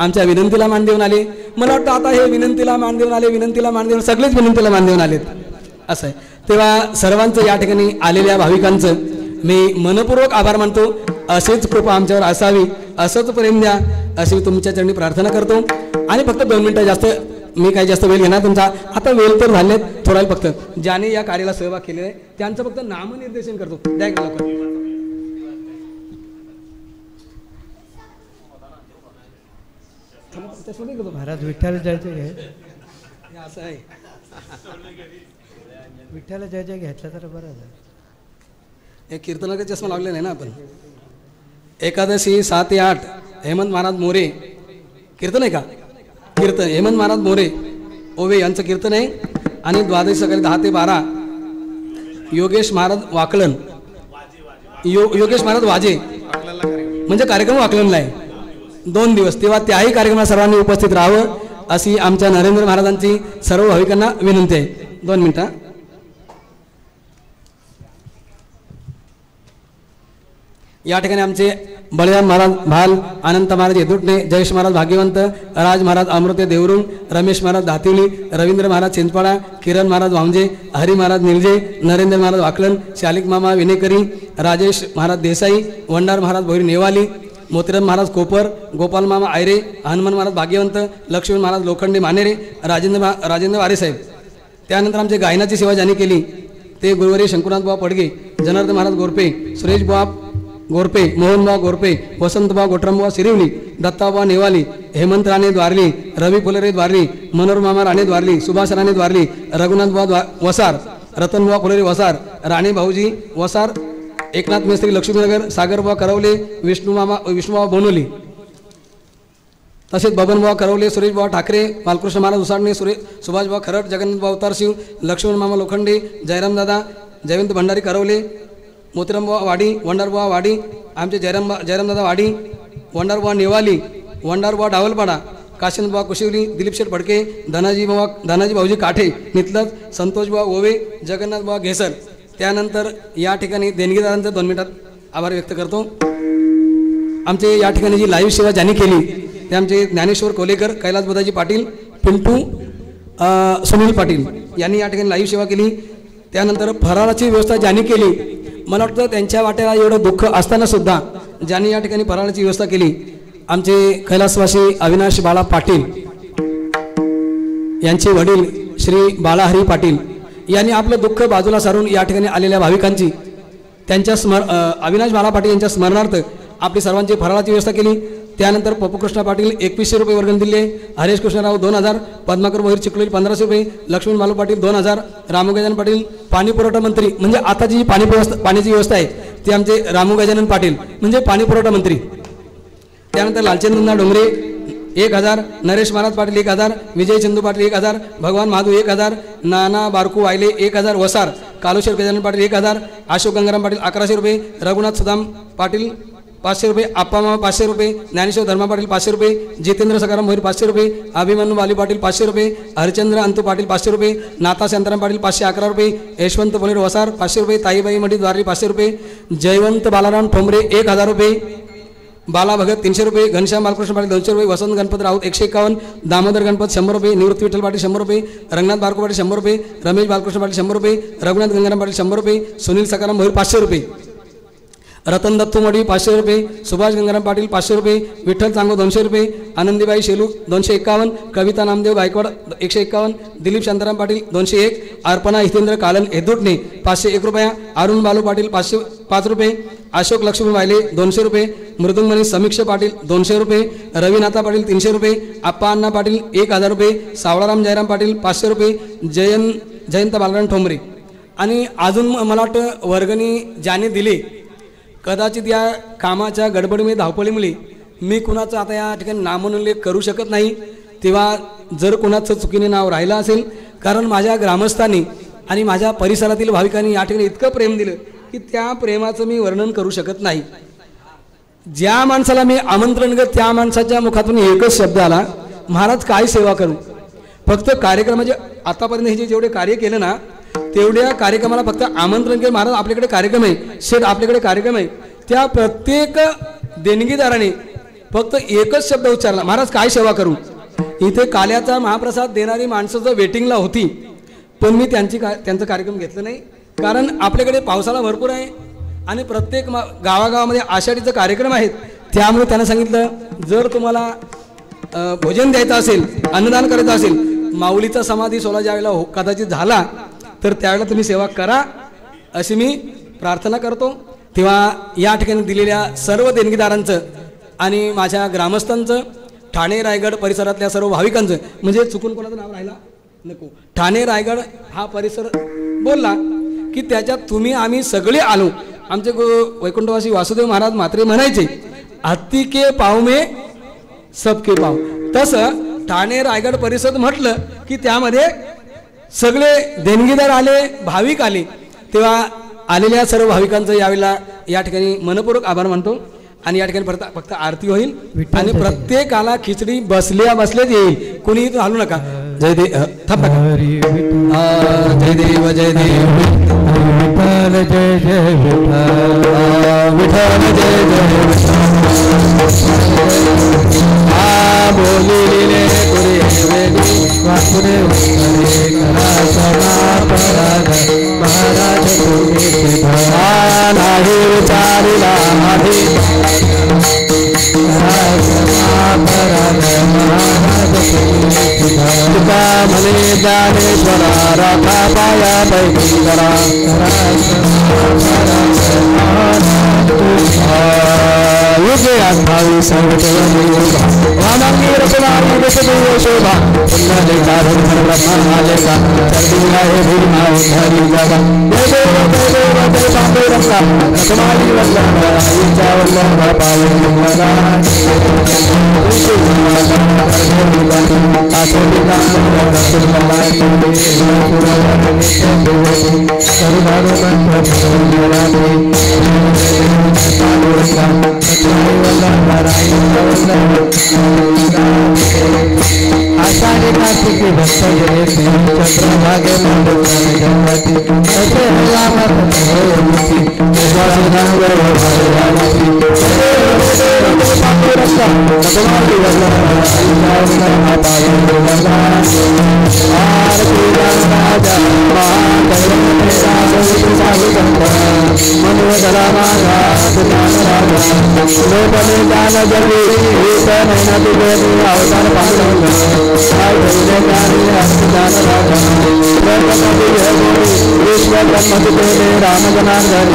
आमच्या विनंतीला मान देऊन आले. मला वाटतं आता हे विनंतीला मान देऊन आले विनंतीला मान देऊन सगळेच विनंतीला मान देऊन आलेत असं आहे. तेव्हा सर्वांचं या ठिकाणी आलेल्या भाविकांचं मी मनपूर्वक आभार मानतो. असेच कृपा आमच्यावर असावी असंच प्रेम द्या अशी तुमच्या चरणी प्रार्थना करतो. आणि फक्त 2 मिनिटं जास्त मी काही जास्त वेळ घेणार तुमचा. आता वेळ तर झालेत थोडा फक्त ज्याने या कार्याला सहभाग केलेला आहे त्यांचं फक्त नामनिर्देशन करतो. द्या लवकर. महाराज विठ्ठल जयजय घे. असं आहे विठ्ठल जयजय घेतलं तर बरं झालं. हे कीर्तनाचा चष्मा लावलेला आहे ना आपण. एकादशी 7 ते 8 हेमंत महाराज मोरे कीर्तन आहे का? कीर्तन हेमंत महाराज मोरे ओवे यांचं कीर्तन आहे. आणि द्वादशी सकाळी 10 ते 12 योगेश महाराज वाकलन योगेश महाराज वाजे म्हणजे कार्यक्रम वाकलनला आहे 2 दिवस. तेव्हा त्याही कार्यक्रमात सर्वांनी उपस्थित राहावं अशी आमच्या नरेंद्र महाराजांची सर्व भाविकांना विनंती आहे. 2 मिनिटं. या ठिकाणी आमचे बळीराम महाराज भाल अनंत महाराज येदुटणे जयेश महाराज भाग्यवंत राज महाराज अमृते देवरुंग रमेश महाराज दातिवली रवींद्र महाराज चिंचपाडा किरण महाराज वामजे हरी महाराज निलजे नरेंद्र महाराज वाकलन शालिक मामा विनेकरी राजेश महाराज देसाई वंडार महाराज भोईर नेवाली मोतीराम महाराज कोपर गोपाल मामा आयरे हनुमान महाराज भाग्यवंत लक्ष्मण महाराज लोखंडे मानेरे राजेंद्र वारेसाहेब. त्यानंतर आमचे गायनाची सेवा ज्यांनी केली ते गुरुवारी शंकुनाथ बुवा पडगे जनार्दन महाराज गोरपे सुरेश बुवा गोरपे मोहनबा गोरपे वसंतबा गोटरामबा सिरिवली दत्ताबा नेवाली हेमंत राणे द्वारली रवी फुलरे द्वारली मनोरमामा राणे द्वारली सुभाष राणे द्वारली रघुनाथबा वसार रतनबा फुलरे वसार राणे भाऊजी वसार एकनाथ मेस्त्री लक्ष्मीनगर सागरबा करवले विष्णुबा बोनोली तसेच बबनबा करवले सुरेशबा ठाकरे बालकृष्ण महाराज उसाडणे सुभाषबा खरट जगन्नाथबा अवतारशिव लक्ष्मण मामा लोखंडे जयरामदादा जयवंत भंडारी करवले मोतीरामबुवा वाडी वंडारबुवा वाडी आमचे जयरामदादा वाडी वंडारबुवा नेवाली वंडारबुवा डावलपाडा काशीनाथबुवा कुशिवली दिलीप शेठ फडके धनाजी भाऊजी काठे नितलज संतोषबुवा ओवे जगन्नाथबुवा घेसर. त्यानंतर या ठिकाणी देणगीदारांचं 2 मिनिटात आभार व्यक्त करतो. आमचे या ठिकाणी जी लाईव्ह सेवा ज्यांनी केली ते आमचे ज्ञानेश्वर कोलेकर कैलास बुधाजी पाटील पिंटू सुनील पाटील यांनी या ठिकाणी लाईव्ह सेवा केली. त्यानंतर फराळाची व्यवस्था ज्यांनी केली मला वाटतं त्यांच्या वाट्याला एवढं दुःख असताना सुद्धा ज्यांनी या ठिकाणी फराळाची व्यवस्था केली आमचे कैलासवासी अविनाश बाळा पाटील यांचे वडील श्री बाळाहरी पाटील यांनी आपलं दुःख बाजूला सारून या ठिकाणी आलेल्या भाविकांची त्यांच्या अविनाश बाळा पाटील यांच्या स्मरणार्थ आपली सर्वांची फराळाची व्यवस्था केली. त्यानंतर पप्पूकृष्ण पाटील 2100 रुपये वर्गणी दिले आहे. हरेश कृष्णराव 2000, पद्माकर मोहिर चिखलोली 1500 रुपये, लक्ष्मण बालू पाटील 2000, रामू गजानन पाटील पाणी पुरवठा मंत्री म्हणजे आता जी पाण्याची व्यवस्था आहे ती आमचे रामू गजानन पाटील म्हणजे पाणी पुरवठा मंत्री. त्यानंतर लालचंद्रनाथ डोंगरे 1000, नरेश महाराज पाटील 1000, विजय चंदू पाटील 1000, भगवान महादू 1000, नाना बारकू वायले 1000, वसार कालोशेर गजानन पाटील 1000, अशोक गंगाराम पाटील 1100 रुपये, रघुनाथ सुदाम पाटील 500 रुपये, आप्पा मामा 500 रुपये, ज्ञानेश्वर धर्मा पाटील 500 रुपये, जितेंद्र सकाराम मोहिर 500 रुपये, अभिमन्यू बाली पाटील 500 रुपये, हरिचंद्र अंतू पाटील 500 रुपये, नाथा शांताराम पाटील 511 रुपये, यशवंत बोलेर वसार 500 रुपये, ताईबाई मडी द्वारी 500 रुपये, जयवंत बालाराम ठोंबरे 1000 रुपये, बाला भगत 300 रुपये, घनश्याम बालकृष्ण पाटील 200 रुपये, वसंत गणपत राऊत 151, दामोदर गणपत 100 रुपये, निवृत्ती विठ्ठल पाटील 100 रुपये, रंगनाथ बारको पाटील 100 रुपये, रमेश बालकृष्ण पाटील 100 रुपये, रघुनाथ गंगाराम पाटील 100 रुपये, सुनील सकाराम मोहिर 500 रुपये, रतन दत्तू मडी 500 रुपये, सुभाष गंगाराम पाटील 500 रुपये, विठ्ठल चांगो 200 रुपये, आनंदीबाई शेलू 251, कविता नामदेव गायकवाड 151, दिलीप शांताराम पाटील 201, अर्पणा हितेंद्र कालन हेदुटणे 501 रुपया, अरुण बालू पाटील 505 रुपये, अशोक लक्ष्मी वायले 200 रुपये, मृदुंगमणी समीक्ष पाटील 200 रुपये, रविनाथा पाटील 300 रुपये, आप्पा अण्णा पाटील 1000 रुपये, सावळाराम जयराम पाटील 500 रुपये, जयंत बालराम ठोंबरे. आणि अजून मला वाटतं वर्गणी ज्याने दिली कदाचित या कामाच्या गडबडीमुळे धावपळीमुळे मी कुणाचं आता या ठिकाणी नामोल्लेख करू शकत नाही. तेव्हा जर कुणाचं चुकीने नाव राहिलं असेल कारण माझ्या ग्रामस्थांनी आणि माझ्या परिसरातील भाविकांनी या ठिकाणी इतकं प्रेम दिलं की त्या प्रेमाचं मी वर्णन करू शकत नाही. ज्या माणसाला मी आमंत्रण करत त्या माणसाच्या मुखातून एकच शब्द आला, महाराज काय सेवा करू. फक्त कार्यक्रमाचे आतापर्यंत हे जेवढे कार्य केलं ना तेवढ्या कार्यक्रमाला फक्त आमंत्रण केलं, महाराज आपल्याकडे कार्यक्रम आहे, शेठ आपल्याकडे कार्यक्रम आहे. त्या प्रत्येक देणगीदाराने फक्त एकच शब्द उच्चारला, महाराज काय सेवा करू. इथे काल्याचा महाप्रसाद देणारी माणसं जर वेटिंगला होती पण मी त्यांचं कार्यक्रम घेतलं नाही कारण आपल्याकडे पावसाळा भरपूर आहे आणि प्रत्येक गावागावामध्ये आषाढीचे कार्यक्रम आहेत. त्यामुळे त्यांना सांगितलं जर तुम्हाला भोजन द्यायचं असेल, अन्नदान करायचं असेल, माऊलीचा समाधी सोहळा ज्यावेळेला कदाचित झाला तर त्यावेळेला तुम्ही सेवा करा अशी मी प्रार्थना करतो. तेव्हा या ठिकाणी दिलेल्या सर्व देणगीदारांचं आणि माझ्या ग्रामस्थांचं, ठाणे रायगड परिसरातल्या सर्व भाविकांचं, म्हणजे चुकून कोणाचं नाव राहिला नको, ठाणे रायगड हा परिसर बोलला की त्याच्यात तुम्ही आम्ही सगळे आलो. आमचे वैकुंठवासी वासुदेव महाराज म्हात्रे म्हणायचे हत्ती के पाव में सबके पाव. तसं ठाणे रायगड परिसर म्हटलं की त्यामध्ये सगळे देणगीदार आले, भाविक आले. तेव्हा आलेल्या सर्व भाविकांचं यावेळेला या ठिकाणी मनपूर्वक आभार मानतो. आणि या ठिकाणी फक्त आरती होईल आणि प्रत्येकाला खिचडी बसलेच येईल, कुणी हलू नका. जय देव थांब नका. जय देव जय देव विठ्ठल जय जय विठ्ठल जय जय बोलिले पुरे वेदी वासुदेव करा समापराध महाराज तुम्ही नाही विचारिला आधी तुका म्हणे ज्ञानेश्वरा राखा पाया पैकी करा युगे अस्थावी संगठन वामांगी रचनारी विषदेव शोभा पुण्यलेखाधन ब्रह्मालेखा चर्दिला हे भीमा उद्धारी जगा जय देव जय बांबे रंगा रचनारी वल्लभा आईच्या वल्लभा पावे मंगला आषाढ़ी कार्तिकी भक्त जय चंद्रभागे मंडपति ऐसे राम जनार्दन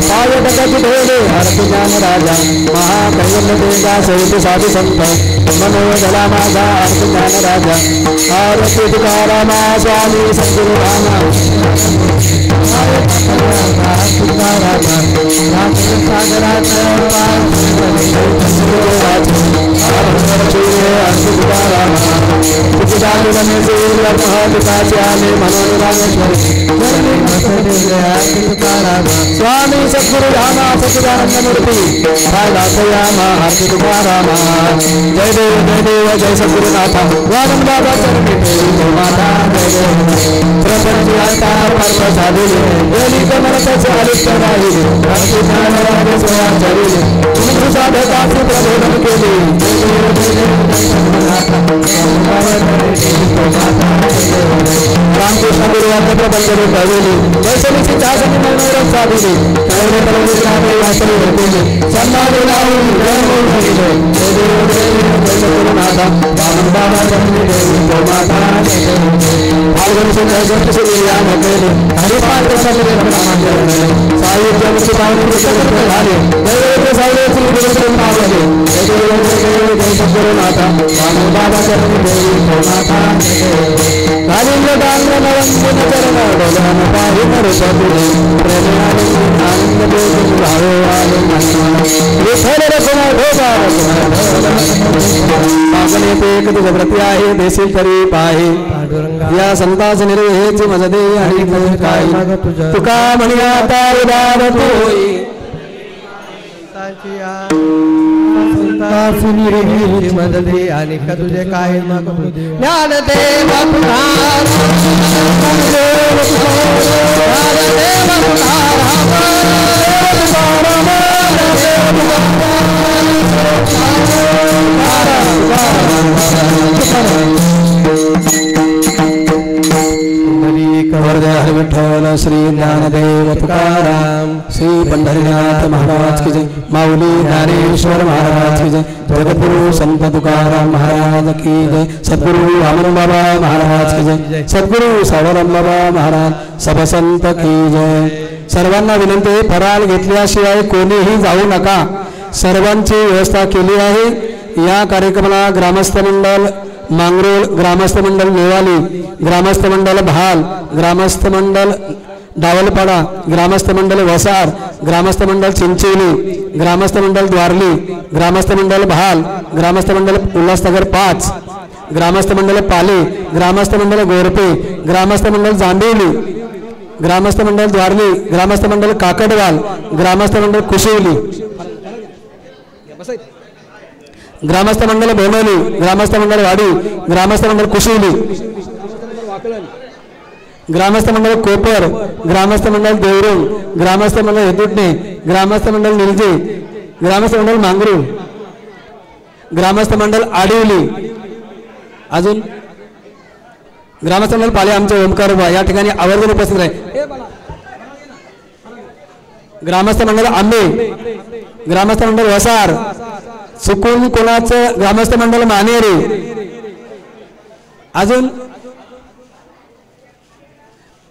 पायटकाची ढोले आरती ज्ञान राजा महाकैवल्य देगा सहित साधू संत मनोदला माझा आरती ज्ञान राजा आरती तुकारामा स्वामी सद्गुरु रामा स्वामी सद्गुरु रामा सच्चिदानंद मूर्ति रामा आरती तुकाराम जय देव जय सद्गुरुनाथ वारम बाबा चरणी माता जय देव प्रपंच आता पर्व साधिले गेली कमरच आलिप्त राहिले भक्ती ज्ञानराज सोया चरिले तुमची साधका प्रबोधन केले रामकृष्ण गुरुवार प्रबंध कळविले वैष्णवीची चाचणी मनोरथ साधिले कळले कळले रामे वासरे होते सन्मान लावून जन्म घेतले जय सद्गुरुनाथा वामन बाबा चरणी देवी माता फाल्गुन सुंदर जट सूर्या मकेले हरिपाठ सगळे प्रमाण साहित्य मुक्ती पावनी पुस्तक झाले जय साहित्य श्री गुरु पावले जय सद्गुरुनाथा वामन बाबा चरणी देवी माता कालिंग डांग नवंदन चरण डोलन पाहि नरसपुरे प्रेम आनंद देव भावे आले मन विठ्ठल रखना भोगा मागणे ते एक तुझ प्रति आहे देशील तरी पाहे या संतास निर्वेहेची मजदे आणि काय तुका म्हणी आता उदार होई संतास निर्वेहेची मजदे आणि का तुझे काय मग ज्ञानदेव तुकाराम हर विठ्ठल श्री ज्ञानदेव तुकाराम श्री पंढरीनाथ महाराज की जय माऊली ज्ञानेश्वर महाराज की जय जगद्गुरु संत तुकाराम महाराज की जय सद्गुरु वामन बाबा महाराज की जय सद्गुरु सावरम बाबा महाराज सब संत की जय सर्वांना विनंती आहे फराळ घेतल्याशिवाय कोणीही जाऊ नका सर्वांची व्यवस्था केली आहे या कार्यक्रमाला ग्रामस्थ मंडळ मांगरोळ ग्रामस्थ मंडळ नेवाली ग्रामस्थ मंडळ भाल ग्रामस्थ मंडळ डावलपाडा ग्रामस्थ मंडळ वसार ग्रामस्थ मंडळ चिंचोली ग्रामस्थ मंडळ द्वारली ग्रामस्थ मंडळ भाल ग्रामस्थ मंडळ उल्हासनगर 5 ग्रामस्थ मंडळ पाले ग्रामस्थ मंडळ गोरपे ग्रामस्थ मंडळ जांभिवली ग्रामस्थ मंडळ द्वारली ग्रामस्थ मंडळ काकडवाल ग्रामस्थ मंडळ कुशिवली ग्रामस्थ मंडळ बोनवली ग्रामस्थ मंडळ वाडी ग्रामस्थ मंडळ कुशिवली ग्रामस्थ मंडळ कोपर ग्रामस्थ मंडळ देवरुंग ग्रामस्थ मंडळ हेदुटणे ग्रामस्थ मंडळ निलजे ग्रामस्थ मंडळ मांगरू ग्रामस्थ मंडळ आडिवली अजून ग्रामस्थ मंडळ पाले आमचे ओमकार या ठिकाणी आवर्जून उपस्थित आहे ग्रामस्थ मंडळ आंबे ग्रामस्थ मंडळ वसार चुकून कोणाचं ग्रामस्थ मंडळ मानेरे अजून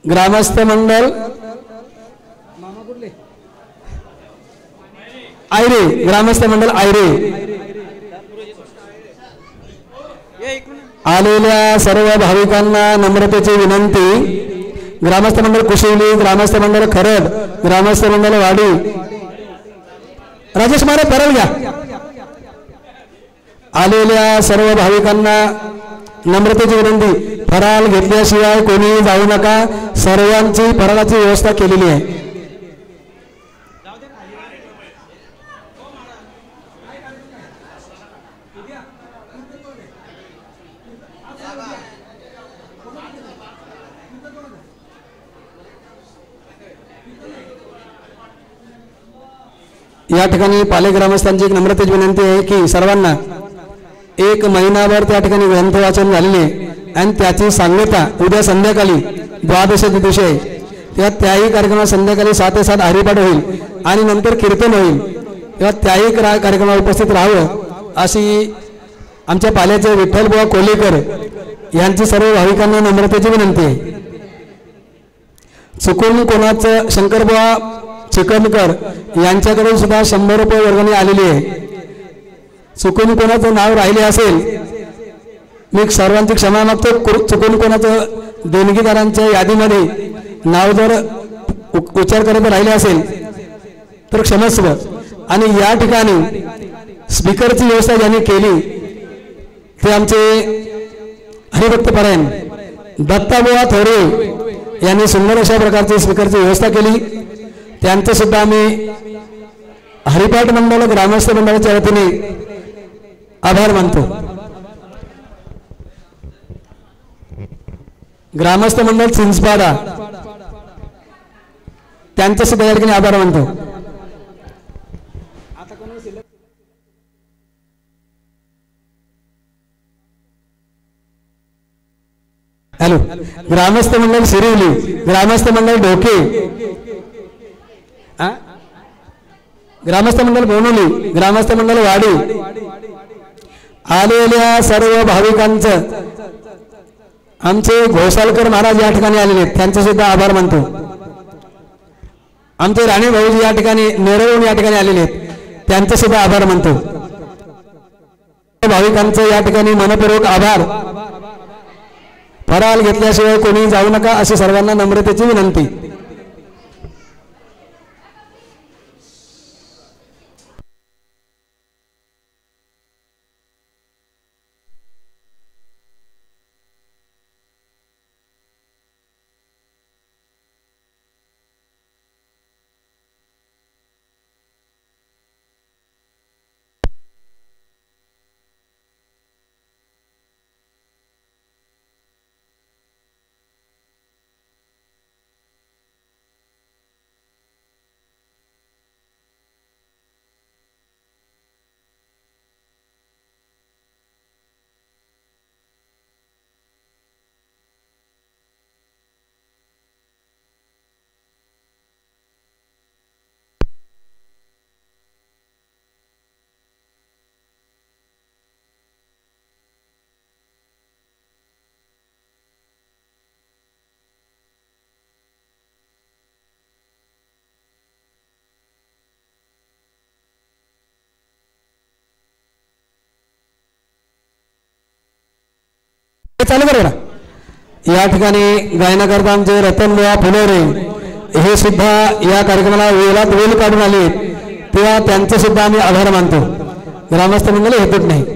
ग्रामस्थ मंडळ आयरे ग्रामस्थ मंडळ आयरे आलेल्या सर्व भाविकांना नम्रतेची विनंती ग्रामस्थ मंडळ कुशिवली ग्रामस्थ मंडळ खरड ग्रामस्थ मंडळ वाडी राजेश मारे परल घ्या आलेल्या सर्व भाविकांना नम्रतेची विनंती फराळ घेतल्याशिवाय कोणीही जाऊ नका सर्वांची फराळाची व्यवस्था केलेली आहे या ठिकाणी पाले ग्रामस्थांची एक नम्रतेची विनंती आहे की सर्वांना एक महिनाभर त्या ठिकाणी ग्रंथ वाचन झालेले आणि त्याची सांगता उद्या संध्याकाळी द्वादशीच्या दिवशी आहे तेव्हा त्याही कार्यक्रमात संध्याकाळी 7 ते 7 हरिपाठ होईल आणि नंतर कीर्तन होईल तेव्हा त्याही कार्यक्रमात उपस्थित राहावं अशी आमच्या पाल्याचे विठ्ठलबुवा कोलेकर यांची सर्व भाविकांना नम्रतेची विनंती आहे चुकून कोणाचं शंकरबुवा चिकनकर यांच्याकडून सुद्धा 100 रुपये वर्गणी आलेली आहे. चुकून कोणाचं नाव राहिले असेल मी सर्वांची क्षमा मागतो. चुकून कोणाचं देणगीदारांच्या यादीमध्ये नाव जर उच्चार करत राहिले असेल तर क्षमस्व. आणि या ठिकाणी स्पीकरची व्यवस्था ज्यांनी केली ते आमचे हरिभक्तपरायण दत्ताबुवा थोरे यांनी सुंदर अशा प्रकारची स्पीकरची व्यवस्था केली. त्यांचं सुद्धा आम्ही हरिपाठ मंडळ ग्रामस्थ मंडळाच्या वतीने आभार मानतो. ग्रामस्थ मंडळ चिंचपाडा त्यांचं सुद्धा या ठिकाणी आभार मानतो. हॅलो, ग्रामस्थ मंडळ शिरिवली, ग्रामस्थ मंडळ ढोके, ग्रामस्थ मंडळ बोनोली, ग्रामस्थ मंडळ वाडी आलेल्या सर्व भाविकांचं आमचे घोसालकर महाराज या ठिकाणी आलेले आहेत त्यांचे सुद्धा आभार मानतो. आमचे राणे भाऊजी या ठिकाणी नेरळून या ठिकाणी आलेले आहेत त्यांचे सुद्धा आभार मानतो. भाविकांचं या ठिकाणी मनपूर्वक आभार. फराळ घेतल्याशिवाय कोणी जाऊ नका अशी सर्वांना नम्रतेची विनंती. चालू करा. या ठिकाणी गायनाकरता आमचे रतनबुवा फुलोरे हे सुद्धा या कार्यक्रमाला वेळात वेळ काढून आले तेव्हा त्यांचे सुद्धा आम्ही आभार मानतो. ग्रामस्थ मंडळ हेतूच नाही.